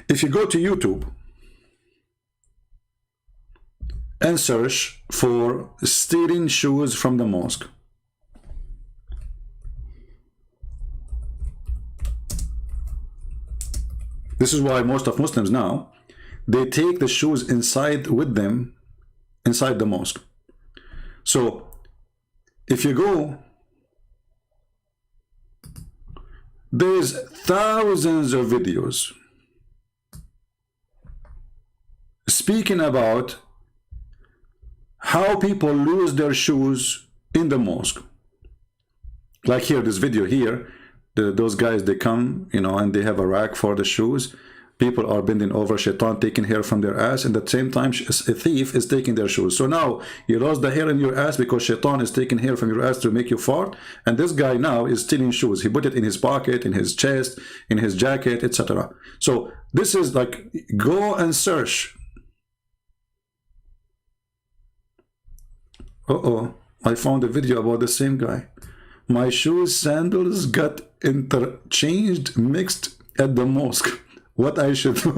If you go to YouTube and search for stealing shoes from the mosque, this is why most of Muslims now, they take the shoes inside with them, inside the mosque. So, if you go, there's thousands of videos speaking about how people lose their shoes in the mosque. Like here, this video here, those guys, they come, you know, and they have a rack for the shoes. People are bending over, Shaitan taking hair from their ass, and at the same time a thief is taking their shoes. So now you lost the hair in your ass because Shaitan is taking hair from your ass to make you fart, and this guy now is stealing shoes. He put it in his pocket, in his chest, in his jacket, etc. So this is like, go and search. I found a video about the same guy. My shoes, sandals got interchanged, mixed at the mosque. What I should do?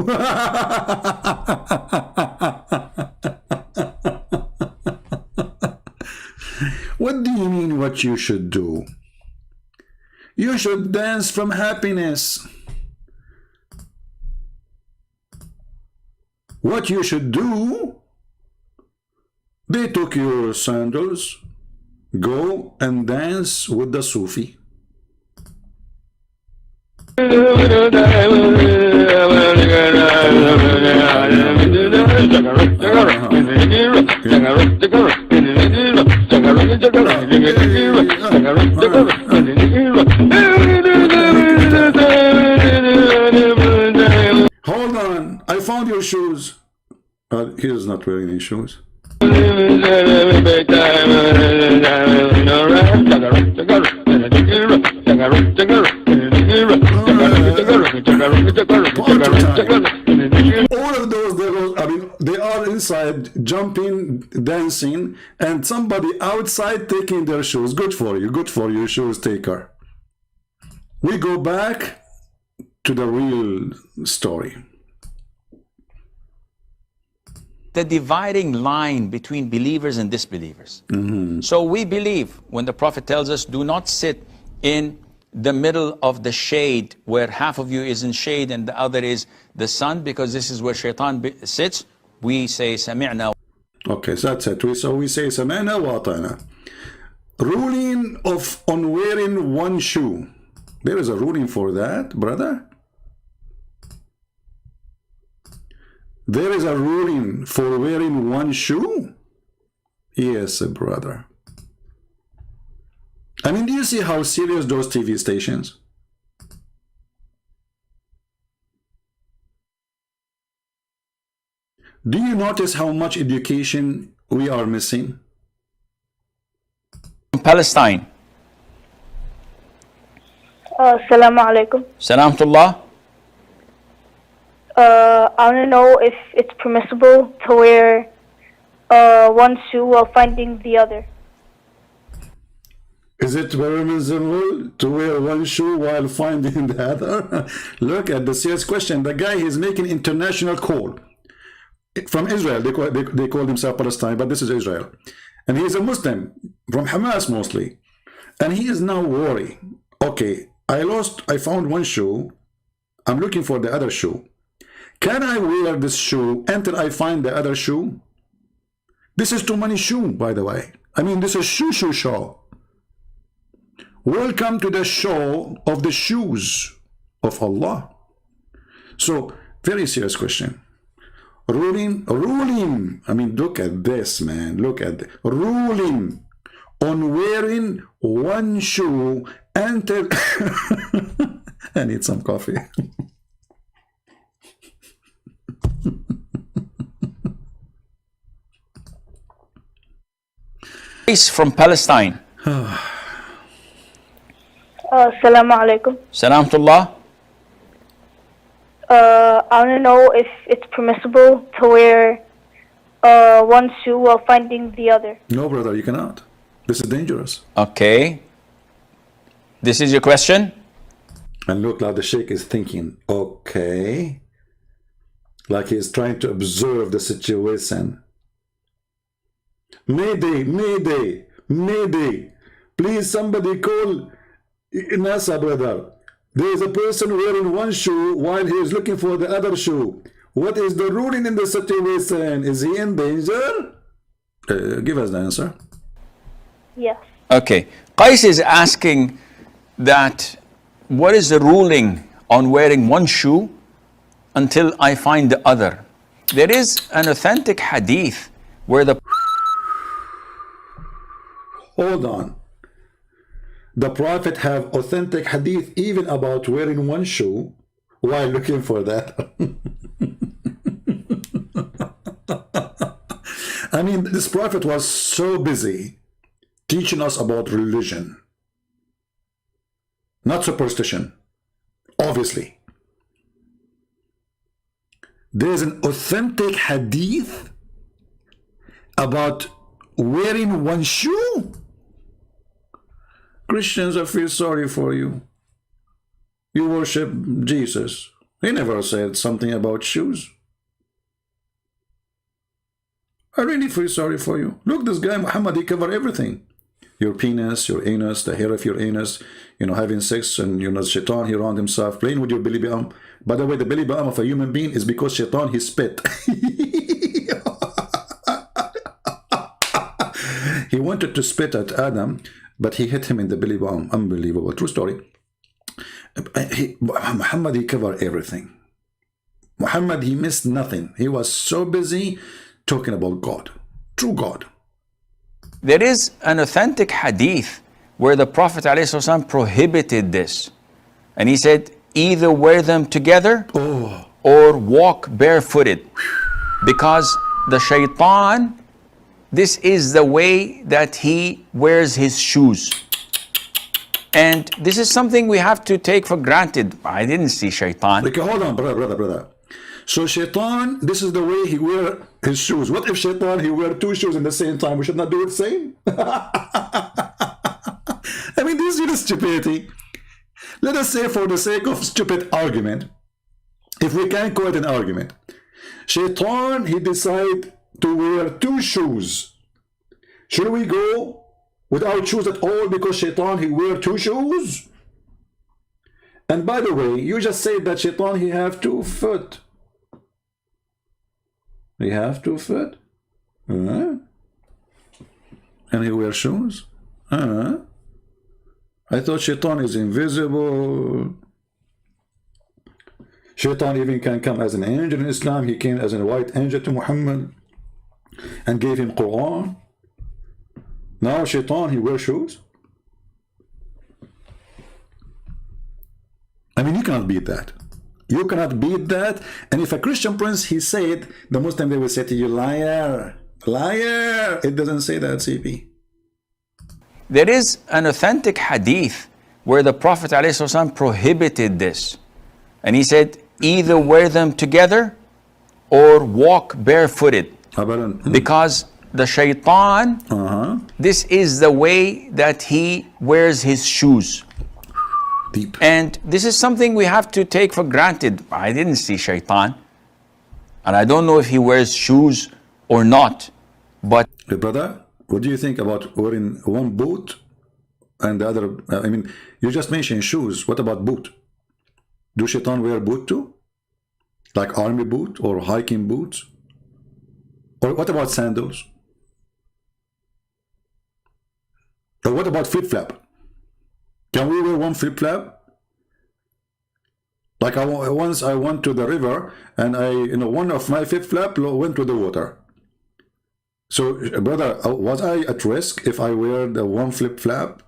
What do you mean what you should do? You should dance from happiness. What you should do? They took your sandals. Go and dance with the Sufi. Hold on, I found your shoes. He is not wearing any shoes. All of those devils, I mean, they are inside, jumping, dancing, and somebody outside taking their shoes. Good for you, shoes taker. We go back to the real story. The dividing line between believers and disbelievers. So we believe when the Prophet tells us, do not sit in the middle of the shade where half of you is in shade and the other is the sun, because this is where Shaitan sits. We say sami'na. Okay, so that's it. So we say sami'na wa ata'na. Ruling on wearing one shoe. There is a ruling for that, brother. There is a ruling for wearing one shoe? Yes, brother. I mean, do you see how serious those TV stations? Do you notice how much education we are missing? Palestine. Assalamu alaikum. Salamtullah. I want to know if it's permissible to wear one shoe while finding the other. Is it permissible to wear one shoe while finding the other? Look at the serious question. The guy is making international call. From Israel, they call themselves Palestine, but this is Israel. And he is a Muslim, from Hamas mostly. And he is now worried. Okay, I found one shoe. I'm looking for the other shoe. Can I wear this shoe until I find the other shoe? This is too many shoes, by the way. I mean, this is shoe show. Welcome to the show of the shoes of Allah. So, very serious question. Ruling. I mean, look at this, man. Look at this. Ruling on wearing one shoe until... I need some coffee. From Palestine. Assalamu alaikum. Salamtullah. I want to know if it's permissible to wear one shoe while finding the other. No, brother, you cannot. This is dangerous. Okay. This is your question? And look, like the Sheikh is thinking, okay. Like he's trying to observe the situation. Mayday, mayday, mayday. Please, somebody call NASA, brother. There is a person wearing one shoe while he is looking for the other shoe. What is the ruling in the situation? Is he in danger? Give us the answer. Yes. Okay. Qais is asking that what is the ruling on wearing one shoe until I find the other? There is an authentic hadith where the... Hold on. The Prophet have authentic hadith even about wearing one shoe while looking for that. I mean, this Prophet was so busy teaching us about religion, not superstition, obviously. There's an authentic hadith about wearing one shoe. Christians, I feel sorry for you. You worship Jesus. He never said something about shoes. I really feel sorry for you. Look, this guy Muhammad, he covered everything. Your penis, your anus, the hair of your anus, having sex, and Shaitan, he around himself, playing with your belly button. By the way, the belly button of a human being is because Shaitan, he spit. He wanted to spit at Adam, but he hit him in the belly button. Unbelievable. True story. Muhammad, he covered everything. Muhammad, he missed nothing. He was so busy talking about God. True God. There is an authentic hadith where the Prophet ﷺ prohibited this. And he said, either wear them together or walk barefooted. because the Shaitan, this is the way that he wears his shoes. And this is something we have to take for granted. I didn't see Shaitan. Okay, hold on, brother. So Shaitan, this is the way he wear his shoes. What if Shaitan, he wear two shoes in the same time? We should not do it same? I mean, this is stupidity. Let us say, for the sake of stupid argument, if we can call it an argument, Shaitan, he decide to wear two shoes. Should we go without shoes at all because Shaitan, he wear two shoes? And by the way, you just said that Shaitan, he have 2 foot. He have 2 foot? And he wear shoes? I thought Shaitan is invisible. Shaitan even can come as an angel in Islam. He came as a white angel to Muhammad and gave him Quran. Now Shaitan, he wears shoes? I mean, you cannot beat that. You cannot beat that. And if a Christian prince, he said, the Muslim, they will say to you, liar, liar. It doesn't say that, CP. There is an authentic hadith where the Prophet ﷺ prohibited this. And he said, either wear them together or walk barefooted. Because the Shaitan, this is the way that he wears his shoes. Deep. And this is something we have to take for granted. I didn't see Shaitan. And I don't know if he wears shoes or not. But hey, brother, what do you think about wearing one boot and the other? I mean, you just mentioned shoes. What about boot? Do Shaitan wear boot too? Like army boot or hiking boots? Or what about sandals? Or what about flip-flap? Can we wear one flip-flap? Like once I went to the river and one of my flip-flap went to the water. So, brother, was I at risk if I wear the one flip-flap?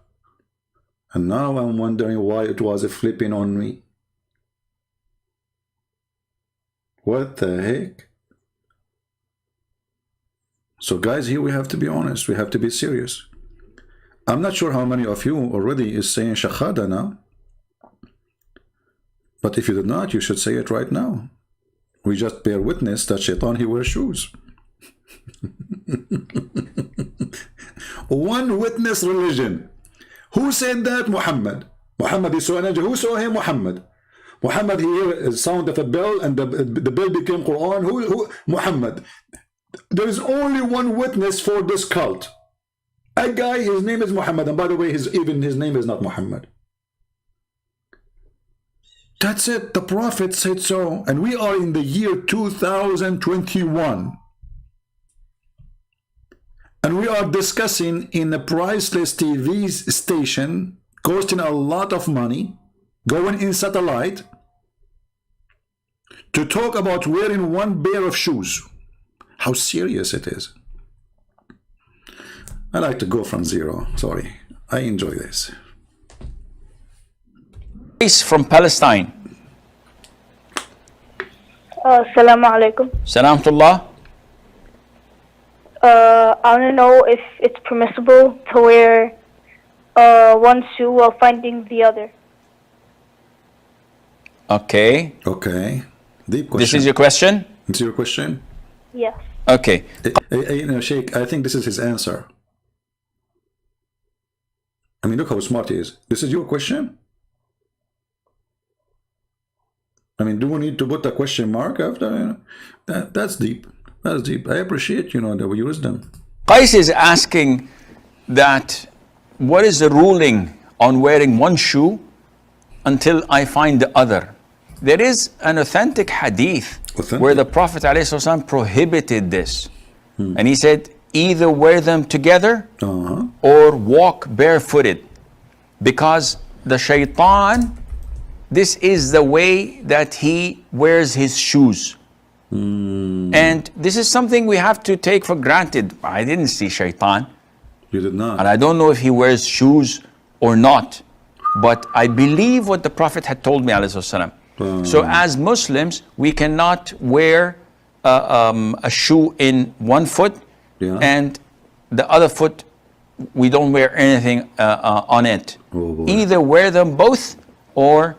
And now I'm wondering why it was flipping on me. What the heck? So, guys, here we have to be honest. We have to be serious. I'm not sure how many of you already is saying Shahada now. But if you did not, you should say it right now. We just bear witness that Shaitan, he wears shoes. One witness religion. Who said that? Muhammad. Muhammad, he saw an angel. Who saw him? Muhammad. Muhammad, he heard the sound of a bell and the bell became Quran. Who? Muhammad. There is only one witness for this cult. A guy, his name is Muhammad. And by the way, his name is not Muhammad. That's it. The Prophet said so. And we are in the year 2021. And we are discussing in a priceless TV station, costing a lot of money, going in satellite, to talk about wearing one pair of shoes. How serious it is. I like to go from zero. Sorry. I enjoy this. From Palestine. Assalamu alaikum. Salamtullah. I want to know if it's permissible to wear one shoe while finding the other. Okay. Okay. Deep question. This is your question? It's your question? Yes. Okay. Sheikh, I think this is his answer. I mean, look how smart he is. This is your question? I mean, do we need to put a question mark after? That's deep. That's deep. I appreciate, the wisdom. Qais is asking that what is the ruling on wearing one shoe until I find the other? There is an authentic hadith where the Prophet ﷺ prohibited this. And he said, either wear them together or walk barefooted. Because the Shaitan, this is the way that he wears his shoes. And this is something we have to take for granted. I didn't see Shaitan. You did not. And I don't know if he wears shoes or not. But I believe what the Prophet had told me, ﷺ. So as Muslims, we cannot wear a shoe in one foot, Yeah. and the other foot we don't wear anything on it. Oh, boy. Either wear them both or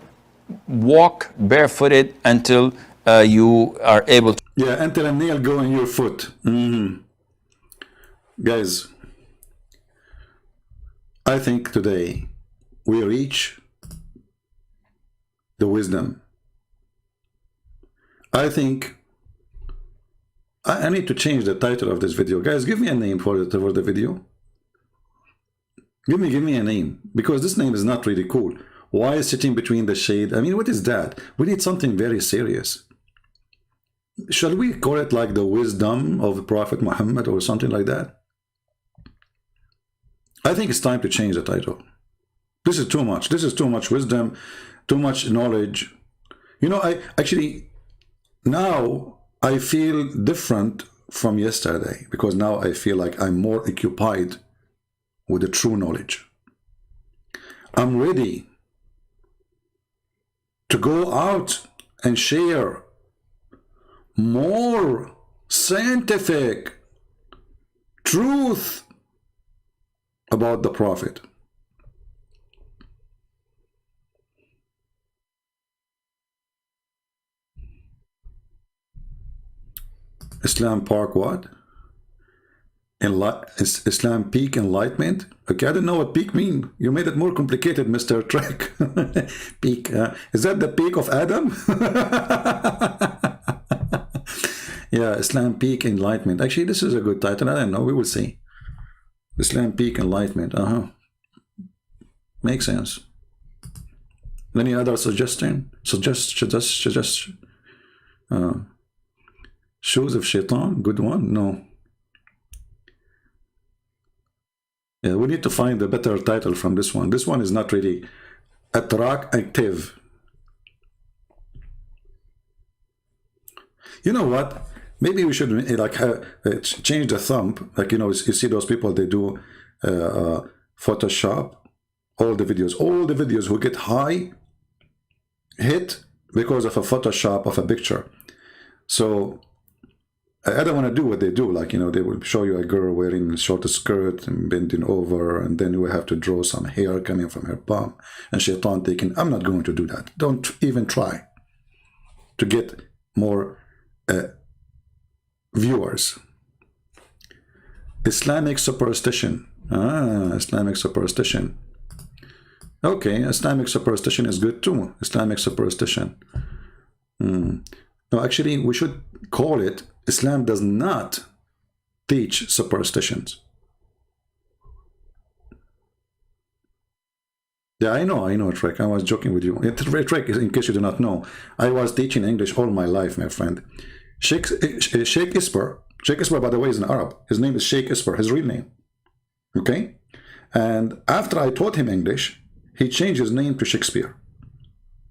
walk barefooted until you are able to. Yeah, until a nail go in your foot. Guys, I think today we reach the wisdom. I think I need to change the title of this video. Guys, give me a name for the video. Give me a name, because this name is not really cool. Why is sitting between the shade? I mean, what is that? We need something very serious. Shall we call it like the wisdom of Prophet Muhammad or something like that? I think it's time to change the title. This is too much. This is too much wisdom, too much knowledge. You know, I actually, now I feel different from yesterday, because now I feel like I'm more occupied with the true knowledge. I'm ready to go out and share more scientific truth about the Prophet. Islam Park what? Islam Peak Enlightenment? Okay, I don't know what peak mean. You made it more complicated, Mr. Trek. Peak. Is that the peak of Adam? Yeah, Islam Peak Enlightenment. Actually, this is a good title. I don't know. We will see. Islam Peak Enlightenment. Makes sense. Any other suggestion? Suggest. Shoes of Shaitan. Good one. No. Yeah, we need to find a better title from this one. This one is not really attractive. You know what? Maybe we should like change the thumb. Like, you know, you see those people, they do Photoshop. All the videos who get high hit because of a Photoshop of a picture. So I don't want to do what they do. Like, you know, they will show you a girl wearing a short skirt and bending over, and then you will have to draw some hair coming from her bum and Shaitan taking. I'm not going to do that. Don't even try to get more viewers. Islamic superstition. Islamic superstition. Okay, Islamic superstition is good too. Islamic superstition. No, actually, we should call it Islam does not teach superstitions. Yeah, I know, Trek. I was joking with you. Trek, in case you do not know, I was teaching English all my life, my friend. Sheikh Isper, by the way, is an Arab. His name is Sheikh Isper, his real name. Okay? And after I taught him English, he changed his name to Shakespeare.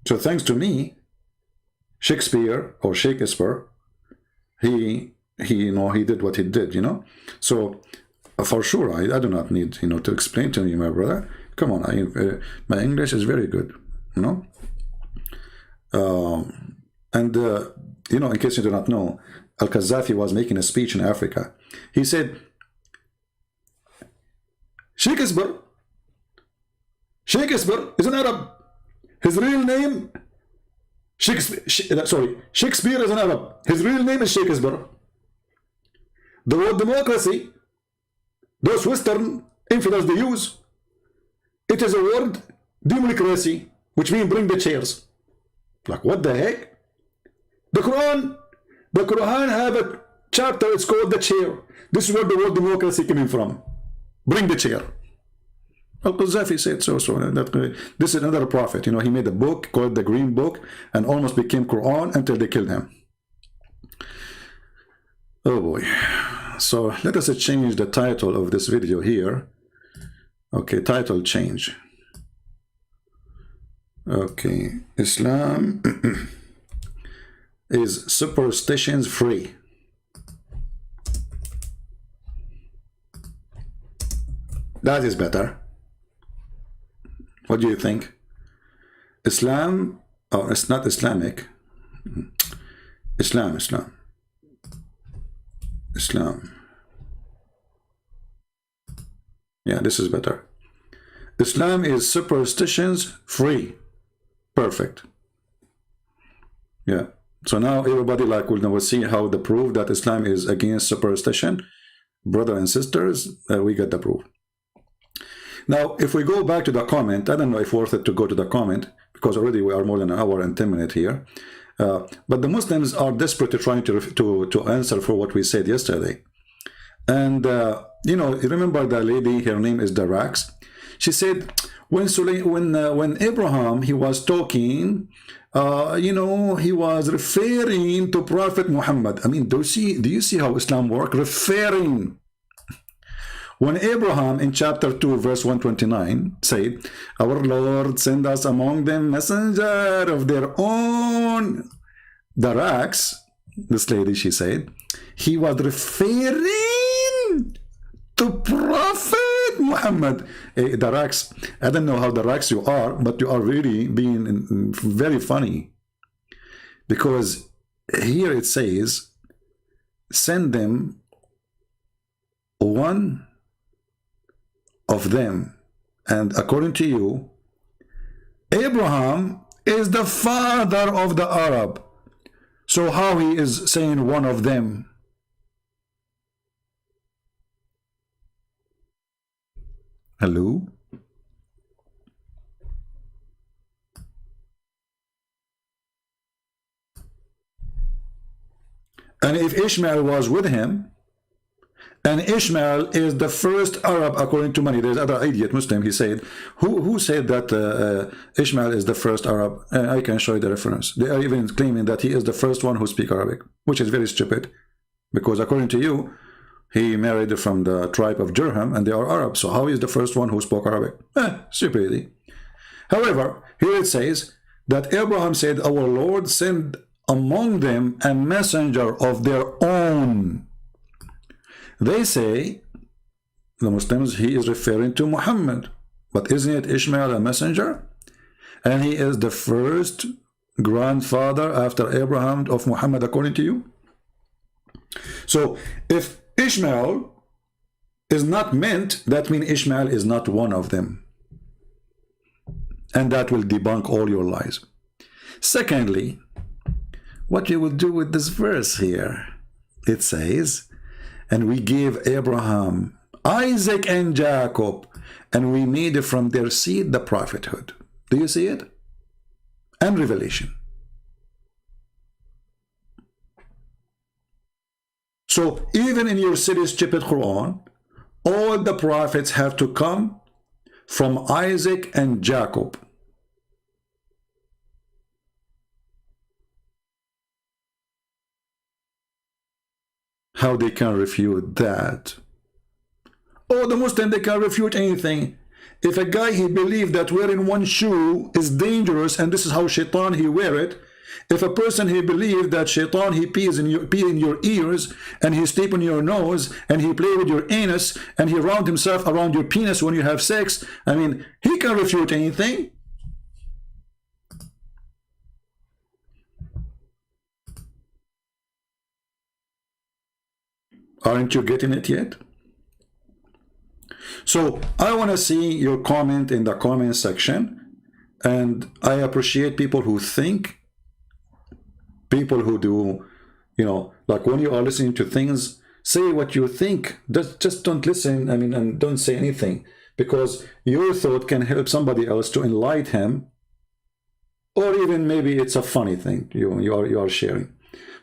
So thanks to me, Shakespeare or Sheikh Isper, he you know, he did what he did, you know. So for sure, I do not need, you know, to explain to you, my brother. Come on, my English is very good, you know. You know, in case you do not know, Al-Qaddafi was making a speech in Africa. He said, Sheikh Isper is an Arab. His real name, Shakespeare is an Arab. His real name is Sheikh Isper. The word democracy, those Western infidels they use, it is a word democracy, which means bring the chairs. Like, what the heck? The Quran have a chapter, it's called the chair. This is where the word democracy coming from. Bring the chair. Al-Qaddafi said so. This is another prophet. You know, he made a book called the Green Book and almost became Quran until they killed him. Oh boy. So let us change the title of this video here. Okay, title change. Okay, Islam is superstitions free. That is better. What do you think? Islam, oh, it's not Islamic. Islam. Islam. Yeah, this is better. Islam is superstitions free. Perfect. Yeah. So now everybody will see how the proof that Islam is against superstition. Brother and sisters, we get the proof. Now, if we go back to the comment, I don't know if worth it to go to the comment, because already we are more than an hour and 10 minutes here. But the Muslims are desperately trying to answer for what we said yesterday. And, you know, remember the lady, her name is Darax. She said, when Abraham, he was talking, you know, he was referring to Prophet Muhammad. I mean, do you see how Islam works? Referring. When Abraham in chapter 2 verse 129 said, our Lord send us among them messenger of their own, Darax, this lady, she said, he was referring to Prophet Muhammad. Hey, Darax, I don't know how Darax you are, but you are really being very funny. Because here it says, send them one of them. And according to you, Abraham is the father of the Arab. So how he is saying one of them? Hello? And if Ishmael was with him, and Ishmael is the first Arab according to many, there's other idiot Muslim, he said, who said that Ishmael is the first Arab? I can show you the reference. They are even claiming that he is the first one who speaks Arabic, which is very stupid, because according to you, he married from the tribe of Jurham, and they are Arabs. So how is the first one who spoke Arabic? Stupidity. However, here it says that Abraham said, our Lord sent among them a messenger of their own. They say, the Muslims, he is referring to Muhammad. But isn't it Ishmael a messenger? And he is the first grandfather after Abraham of Muhammad, according to you? So, if Ishmael is not meant, that means Ishmael is not one of them. And that will debunk all your lies. Secondly, what you will do with this verse here, it says, and we gave Abraham, Isaac, and Jacob, and we made from their seed the prophethood. Do you see it? And revelation. So even in your silly, stupid Quran, all the prophets have to come from Isaac and Jacob. How they can refute that? Oh, the Muslim, they can refute anything. If a guy, he believed that wearing one shoe is dangerous and this is how Shaitan, he wear it. If a person, he believed that Shaitan, he pee in your ears and he sleep on your nose and he play with your anus and he round himself around your penis when you have sex, I mean, he can refute anything. Aren't you getting it yet? So I want to see your comment in the comment section, and I appreciate people who think, people who do, you know, like when you are listening to things, say what you think. Just don't listen, I mean, and don't say anything, because your thought can help somebody else to enlighten him, or even maybe it's a funny thing you are sharing.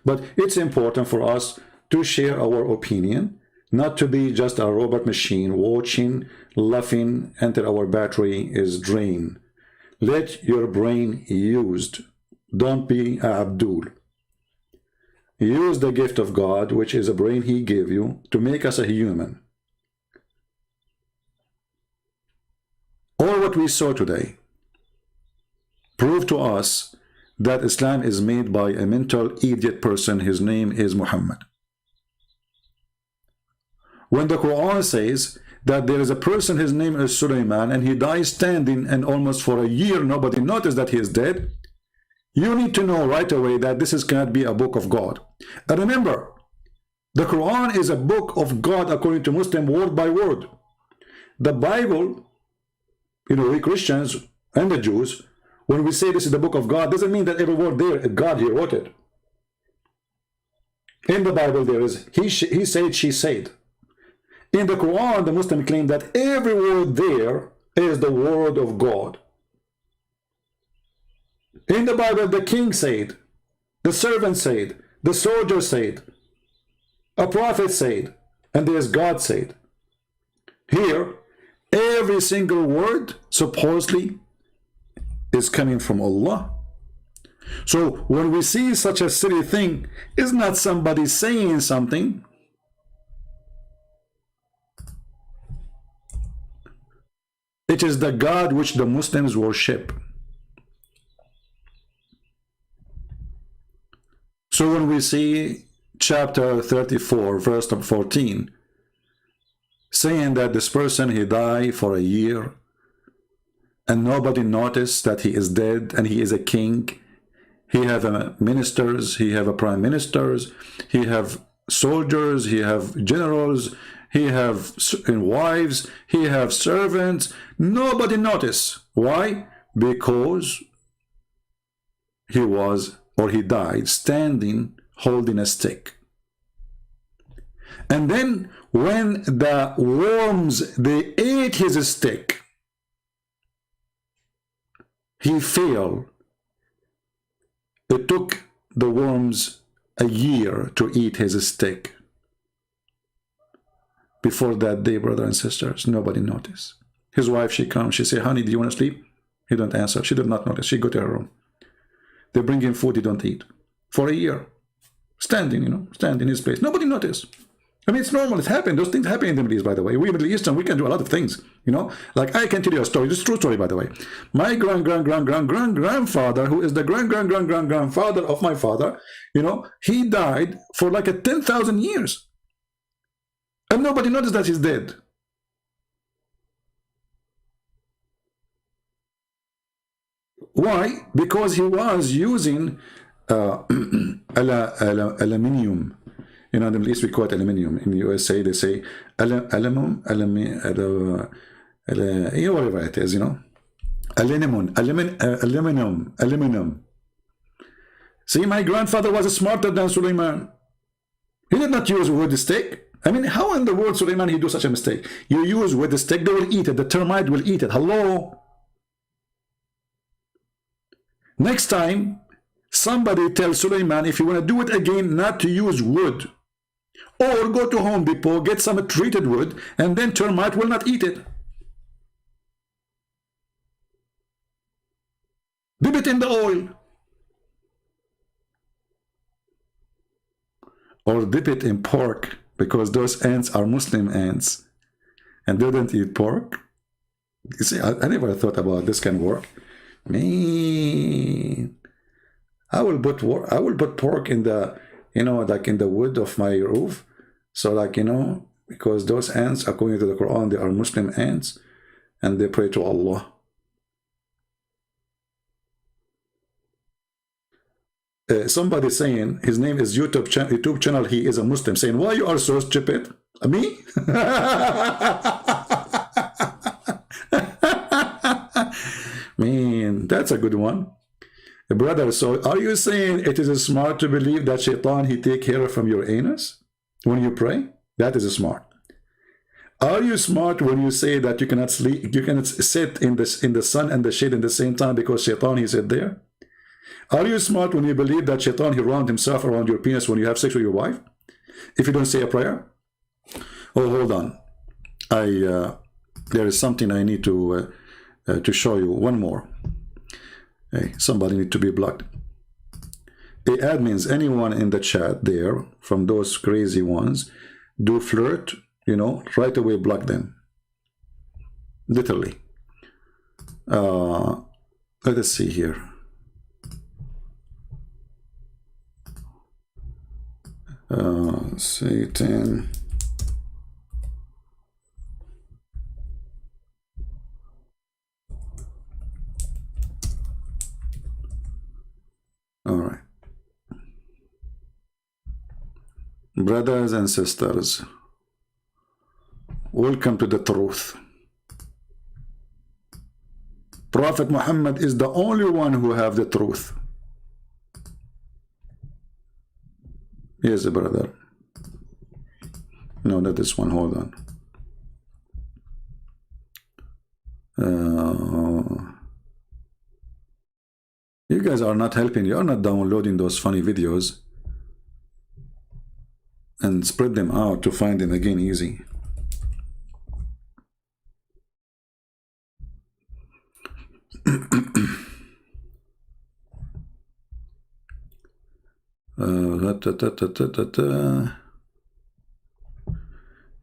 But it's important for us to share our opinion, not to be just a robot machine watching, laughing until our battery is drained. Let your brain used. Don't be Abdul. Use the gift of God, which is a brain he gave you, to make us a human. All what we saw today prove to us that Islam is made by a mental idiot person. His name is Muhammad. When the Quran says that there is a person, his name is Sulaiman, and he dies standing, and almost for a year nobody noticed that he is dead, you need to know right away that this cannot be a book of God. And remember, The Quran is a book of God according to Muslim, word by word. The Bible, we Christians and the Jews, when we say this is the book of God, doesn't mean that every word there, God, he wrote it. In the Bible there is, he said, she said. In the Quran, the Muslim claim that every word there is the word of God. In the Bible, the king said, the servant said, the soldier said, a prophet said, and there's God said. Here, every single word supposedly is coming from Allah. So when we see such a silly thing, it's not somebody saying something. It is the God which the Muslims worship. So when we see chapter 34, verse 14, saying that this person, he died for a year, and nobody noticed that he is dead, and he is a king. He have ministers, he have prime ministers, he have soldiers, he have generals, he have wives, he have servants. Nobody noticed. Why? Because he was, or he died, standing, holding a stick. And then when the worms, they ate his stick, he fell. It took the worms a year to eat his stick. Before that day, brothers and sisters, nobody noticed. His wife, she comes, she say, honey, do you want to sleep? He don't answer. She did not notice. She go to her room. They bring him food, he don't eat. For a year. Standing, stand in his place. Nobody noticed. I mean, it's normal. It happened. Those things happen in the Middle East, by the way. We Middle Eastern, we can do a lot of things, Like, I can tell you a story. This is a true story, by the way. My grandfather, who is the grandfather of my father, he died for like 10,000 years. And nobody noticed that he's dead. Why? Because he was using aluminium. In the Middle East, we call it aluminium. In the USA, they say aluminum, whatever it is, aluminum. See, my grandfather was smarter than Suleiman. He did not use wood stick. I mean, how in the world, Suleiman, he do such a mistake? You use wood stick, they will eat it. The termite will eat it. Hello? Next time, somebody tell Suleiman, if you want to do it again, not to use wood. Or go to Home Depot, get some treated wood, and then termite will not eat it. Dip it in the oil. Or dip it in pork, because those ants are Muslim ants, and they don't eat pork. You see, I never thought about this can work. Man, I will put pork in the, like in the wood of my roof. So like, because those ants, according to the Quran, they are Muslim ants, and they pray to Allah. Somebody saying his name is YouTube channel, he is a Muslim, saying, why you are so stupid? Me? Man, that's a good one. Brother, so are you saying it is smart to believe that Shaitan, he take hair from your anus when you pray? That is smart. Are you smart when you say that you cannot sleep, you cannot sit in the sun and the shade at the same time because Shaitan, he sit there? Are you smart when you believe that Shaitan, he round himself around your penis when you have sex with your wife? If you don't say a prayer? Oh, hold on. There is something I need to show you. One more. Hey, somebody need to be blocked. The admins, anyone in the chat there, from those crazy ones, do flirt, right away block them. Literally. Let us see here. Satan. All right. Brothers and sisters, welcome to the truth. Prophet Muhammad is the only one who have the truth. Yes, brother. No, not this one. Hold on. You guys are not helping. You are not downloading those funny videos and spread them out to find them again easy.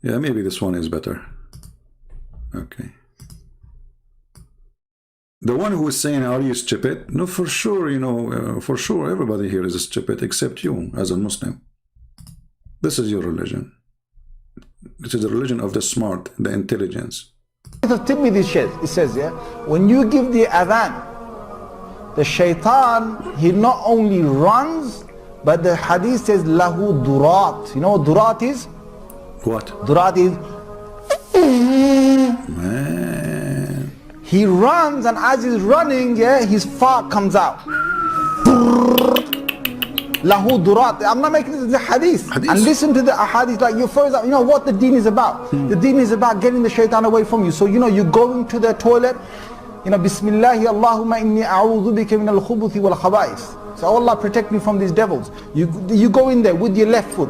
Yeah, maybe this one is better. Okay. The one who is saying, are you stupid? No, for sure, you know, for sure, everybody here is stupid except you as a Muslim. This is your religion. This is the religion of the smart, the intelligence. It says, yeah, when you give the adhan, the shaitan, he not only runs, but the hadith says, lahu durat. You know what durat is? What? Durat is... Man. He runs, and as he's running, yeah, his fart comes out. Lahu durat. I'm not making this the hadith. And listen to the hadith like you first, you know what the deen is about. The deen is about getting the shaitan away from you. So you know, you go into the toilet, you know, Bismillahi Allahumma inni a'udhu bika min al-khubuthi wal khaba'ith. So Allah protect me from these devils. You go in there with your left foot.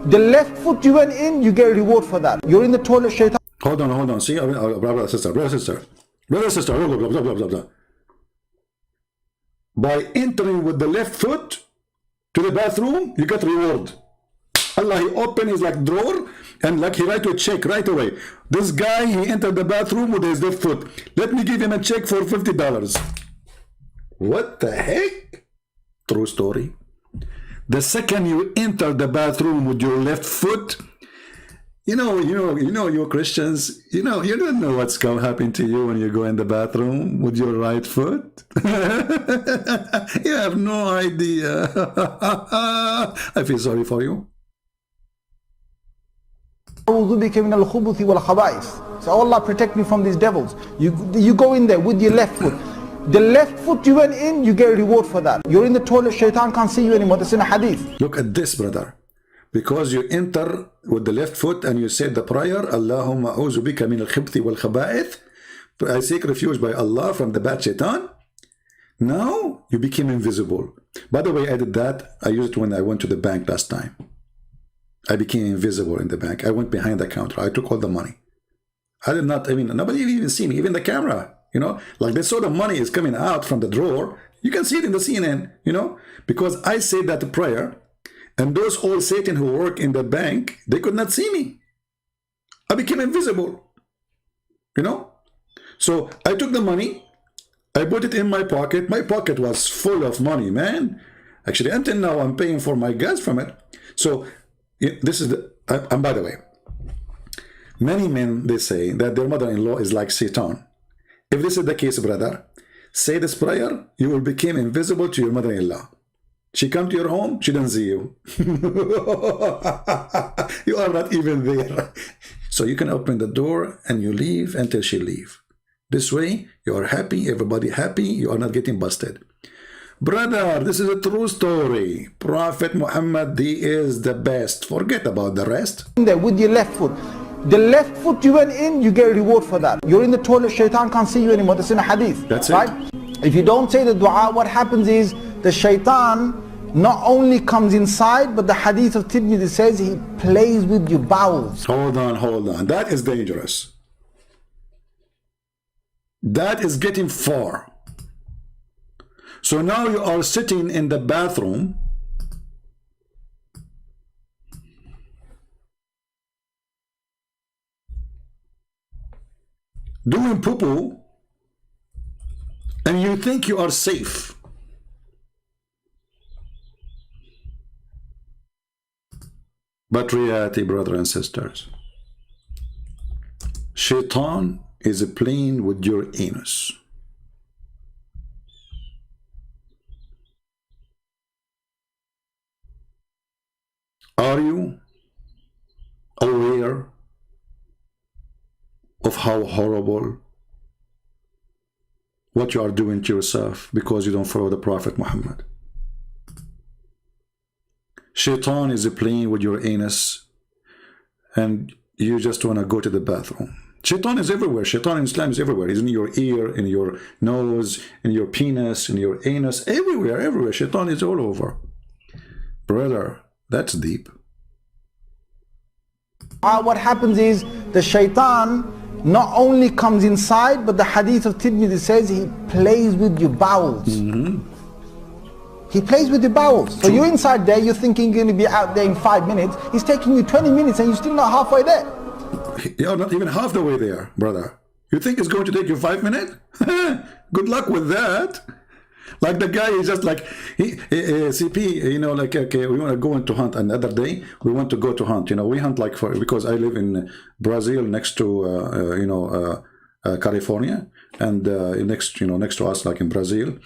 The left foot you went in, you get a reward for that. You're in the toilet, shaitan. Hold on. See, brother, sister. Blah, blah. By entering with the left foot to the bathroom, you get reward. Allah, he opened his like drawer and like he write to a check right away. This guy, he entered the bathroom with his left foot. Let me give him a check for $50. What the heck? True story. The second you enter the bathroom with your left foot, you know, you Christians, you don't know what's going to happen to you when you go in the bathroom with your right foot. You have no idea. I feel sorry for you. So Allah protect me from these devils. You go in there with your left foot. The left foot you went in, you get a reward for that. You're in the toilet, shaitan can't see you anymore. That's in a hadith. Look at this, brother. Because you enter with the left foot and you say the prayer, Allahumma a'udhu bika min al-khibthi wal khaba'ith. I seek refuge by Allah from the bad shaitan. Now you became invisible. By the way, I did that. I used it when I went to the bank last time. I became invisible in the bank. I went behind the counter. I took all the money. Nobody even see me, even the camera. You know, like they saw the money is coming out from the drawer. You can see it in the CNN, you know, because I said that prayer, and those old Satan who work in the bank, they could not see me. I became invisible, you know. So I took the money, I put it in my pocket. My pocket was full of money, man. Actually, until now, I'm paying for my gas from it. So this is the, and by the way, many men, they say that their mother-in-law is like Satan. If this is the case, brother, say this prayer, you will become invisible to your mother-in-law. She come to your home, she doesn't see you. You are not even there. So you can open the door and you leave until she leave. This way, you are happy, everybody happy, you are not getting busted. Brother, this is a true story. Prophet Muhammad, he is the best. Forget about the rest. There with your left foot. The left foot you went in, you get a reward for that. You're in the toilet, shaitan can't see you anymore. That's in a hadith. That's right? It. If you don't say the dua, what happens is the shaitan not only comes inside, but the hadith of Tirmidhi says he plays with your bowels. Hold on. That is dangerous. That is getting far. So now you are sitting in the bathroom. Doing poo-poo, and you think you are safe. But reality, brothers and sisters, Shaitan is playing with your anus. Are you aware of how horrible what you are doing to yourself because you don't follow the Prophet Muhammad. Shaitan is playing with your anus and you just want to go to the bathroom. Shaitan is everywhere. Shaitan in Islam is everywhere. He's in your ear, in your nose, in your penis, in your anus, everywhere, everywhere. Shaitan is all over. Brother, that's deep. What happens is the shaitan not only comes inside, but the hadith of Tirmidhi says he plays with your bowels. He plays with your bowels. So you're inside there, you're thinking you're going to be out there in 5 minutes. He's taking you 20 minutes and you're still not halfway there. You're not even half the way there, brother. You think it's going to take you 5 minutes? Good luck with that. Like the guy is just like, CP, you know, like, okay, we want to go into hunt. Another day, we want to go to hunt. You know, we hunt like because I live in Brazil next to, California. And next to us, like in Brazil,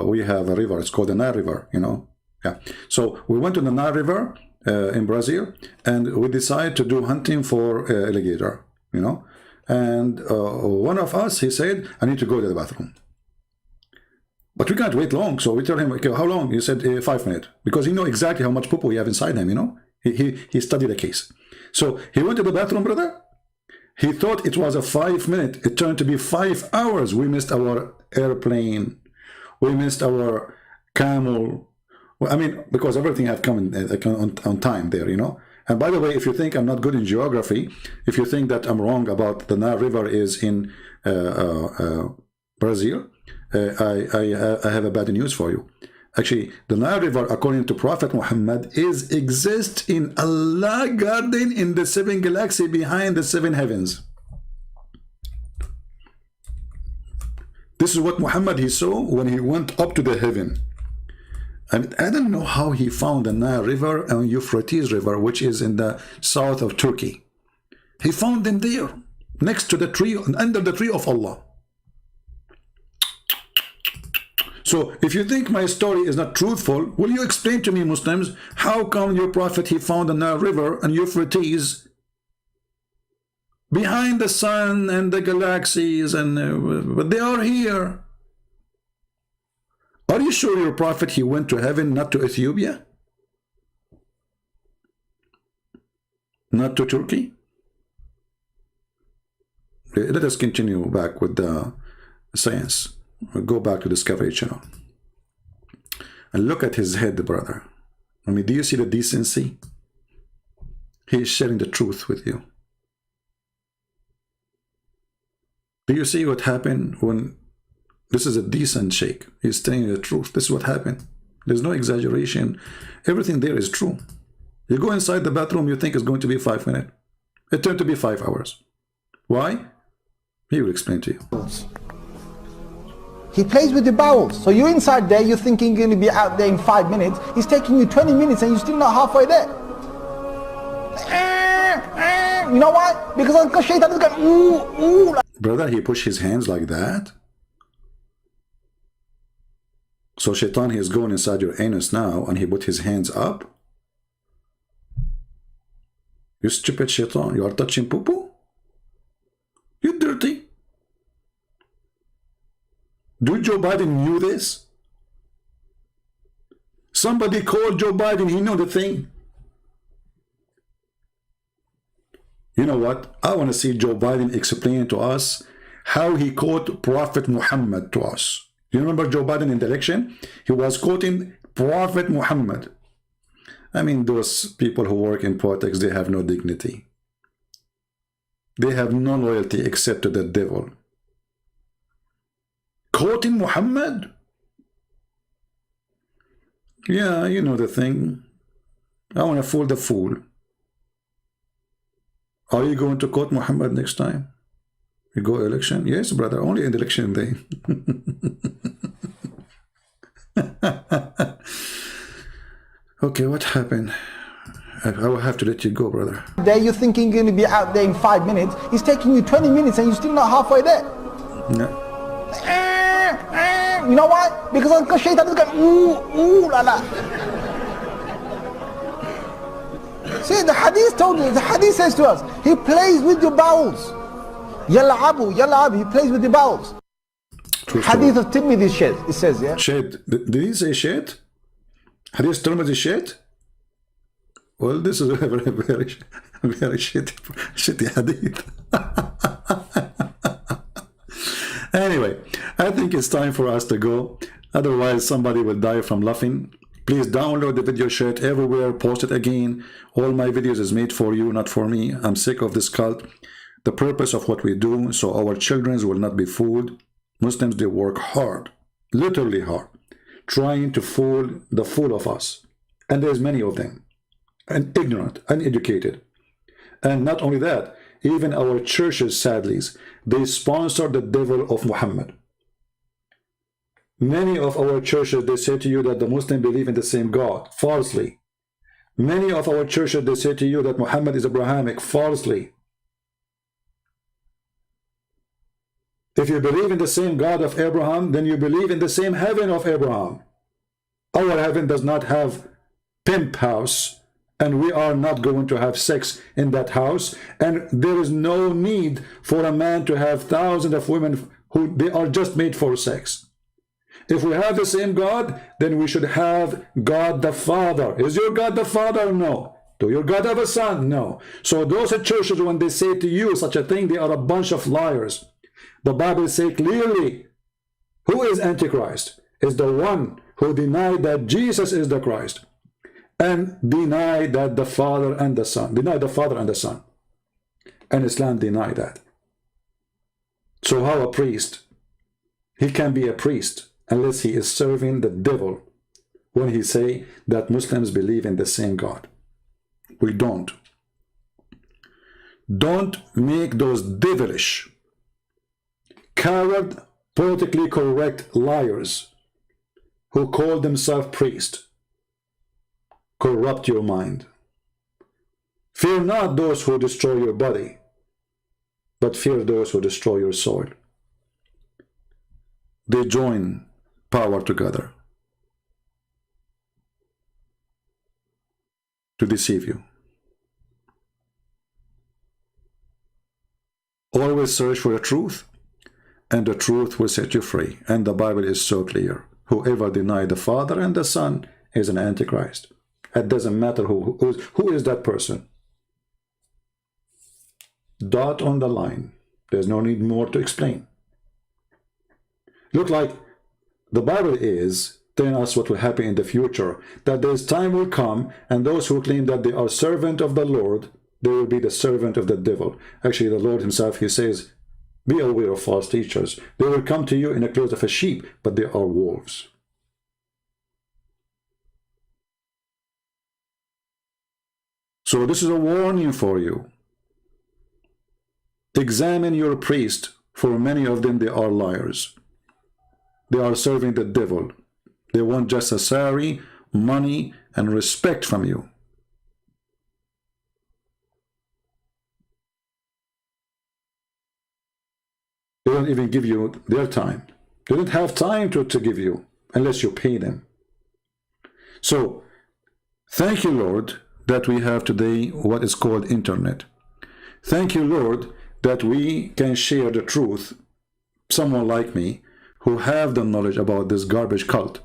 we have a river. It's called the Nile River, you know. Yeah. So we went to the Nile River in Brazil, and we decided to do hunting for alligator, you know. And one of us, he said, I need to go to the bathroom. But we can't wait long, so we tell him, okay, how long? He said 5 minutes, because he know exactly how much poo we have inside him, you know. He studied the case. So he went to the bathroom, brother. He thought it was a 5 minute. It turned to be 5 hours. We missed our airplane. We missed our camel. Well, I mean, because everything had come on time there, you know. And by the way, if you think I'm not good in geography, if you think that I'm wrong about the Nile River is in Brazil, I have a bad news for you. Actually, the Nile River, according to Prophet Muhammad, exists in Allah garden in the 7 galaxy behind the 7 heavens. This is what Muhammad he saw when he went up to the heaven. I mean, I don't know how he found the Nile River and Euphrates River, which is in the south of Turkey. He found them there, next to the tree, under the tree of Allah. So if you think my story is not truthful, will you explain to me, Muslims, how come your prophet, he found the Nile River and Euphrates behind the sun and the galaxies, and but they are here? Are you sure your prophet, he went to heaven, not to Ethiopia? Not to Turkey? Let us continue back with the science. We'll go back to Discovery Channel. And look at his head, brother. I mean, do you see the decency? He is sharing the truth with you. Do you see what happened when this is a decent sheikh? He's telling you the truth. This is what happened. There's no exaggeration. Everything there is true. You go inside the bathroom, you think it's going to be 5 minutes. It turned to be 5 hours. Why? He will explain to you. He plays with your bowels. So you're inside there, you're thinking you're going to be out there in 5 minutes. He's taking you 20 minutes and you're still not halfway there. You know why? Because Shaitan is going, ooh. Brother, he pushed his hands like that. So Shaitan, he is going inside your anus now, and he put his hands up. You stupid Shaitan, you are touching poo-poo? You dirty. Do Joe Biden knew this? Somebody called Joe Biden, he know the thing. You know what? I want to see Joe Biden explain to us how he quoted Prophet Muhammad to us. You remember Joe Biden in the election? He was quoting Prophet Muhammad. I mean, those people who work in politics, they have no dignity. They have no loyalty except to the devil. Quoting Muhammad? Yeah, you know the thing. I want to fool the fool. Are you going to quote Muhammad next time? You go election? Yes, brother, only in the election day. Okay, what happened? I will have to let you go, brother. There you're thinking you're going to be out there in 5 minutes. He's taking you 20 minutes and you're still not halfway there. No. You know why? Because Shaitan is going, ooh, la la. See, the hadith told you, the hadith says to us, he plays with your bowels. Yal'abu, yal'abu, he plays with your bowels. Hadith of Tirmidhi shed, it says, yeah. Shed. Did he say shed? Hadith Tirmidhi shed? Well, this is a very, very, very shitty hadith. Anyway, I think it's time for us to go. Otherwise, somebody will die from laughing. Please download the video, share it everywhere, post it again. All my videos is made for you, not for me. I'm sick of this cult. The purpose of what we do, so our children will not be fooled. Muslims, they work hard, literally hard, trying to fool the fool of us. And there's many of them, and ignorant, uneducated. And not only that, even our churches, sadly, they sponsor the devil of Muhammad. Many of our churches, they say to you that the Muslims believe in the same God, falsely. Many of our churches, they say to you that Muhammad is Abrahamic, falsely. If you believe in the same God of Abraham, then you believe in the same heaven of Abraham. Our heaven does not have pimp house, and we are not going to have sex in that house, and there is no need for a man to have thousands of women who they are just made for sex. If we have the same God, then we should have God the Father. Is your God the Father? No. Do your God have a son? No. So those churches, when they say to you such a thing, they are a bunch of liars. The Bible says clearly, who is Antichrist? Is the one who denied that Jesus is the Christ, and deny that the Father and the Son, deny the Father and the Son. And Islam deny that. So how a priest? He can be a priest unless he is serving the devil when he say that Muslims believe in the same God. We don't. Don't make those devilish, coward, politically correct liars who call themselves priests corrupt your mind. Fear not those who destroy your body, but fear those who destroy your soul. They join power together to deceive you. Always search for the truth, and the truth will set you free. And the Bible is so clear. Whoever denies the Father and the Son is an Antichrist. It doesn't matter who is that person. Dot on the line. There's no need more to explain. Look like the Bible is telling us what will happen in the future, that there's time will come, and those who claim that they are servant of the Lord, they will be the servant of the devil. Actually, the Lord himself, he says, be aware of false teachers. They will come to you in the clothes of a sheep, but they are wolves. So this is a warning for you. Examine your priest, for many of them, they are liars. They are serving the devil. They want just a salary, money, and respect from you. They don't even give you their time. They don't have time to give you unless you pay them. So, thank you, Lord, that we have today what is called internet. Thank you, Lord, that we can share the truth, someone like me, who have the knowledge about this garbage cult,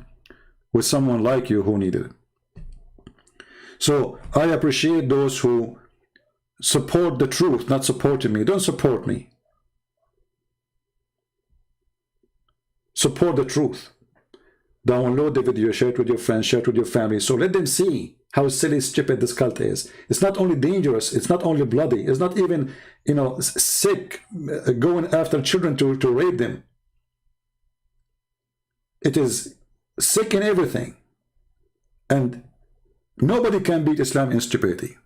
with someone like you who need it. So, I appreciate those who support the truth, not supporting me. Don't support me. Support the truth. Download the video, share it with your friends, share it with your family. So let them see how silly, stupid this cult is. It's not only dangerous, it's not only bloody, it's not even, sick, going after children to rape them. It is sick in everything. And nobody can beat Islam in stupidity.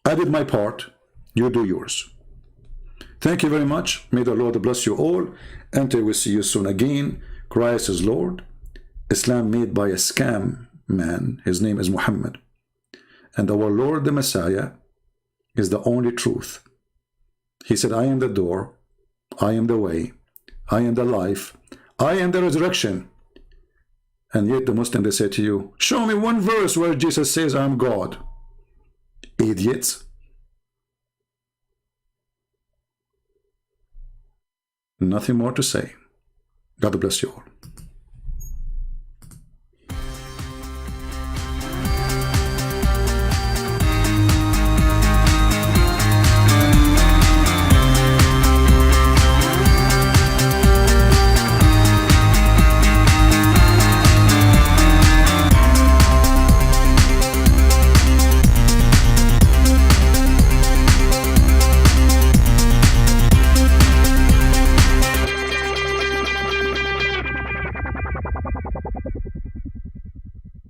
I did my part, you do yours. Thank you very much. May the Lord bless you all. Until we see you soon again. Christ is Lord. Islam made by a scam man. His name is Muhammad. And our Lord the Messiah is the only truth. He said, I am the door. I am the way. I am the life. I am the resurrection. And yet the Muslim, they say to you, show me one verse where Jesus says I'm God. Idiots. Nothing more to say. God bless you all.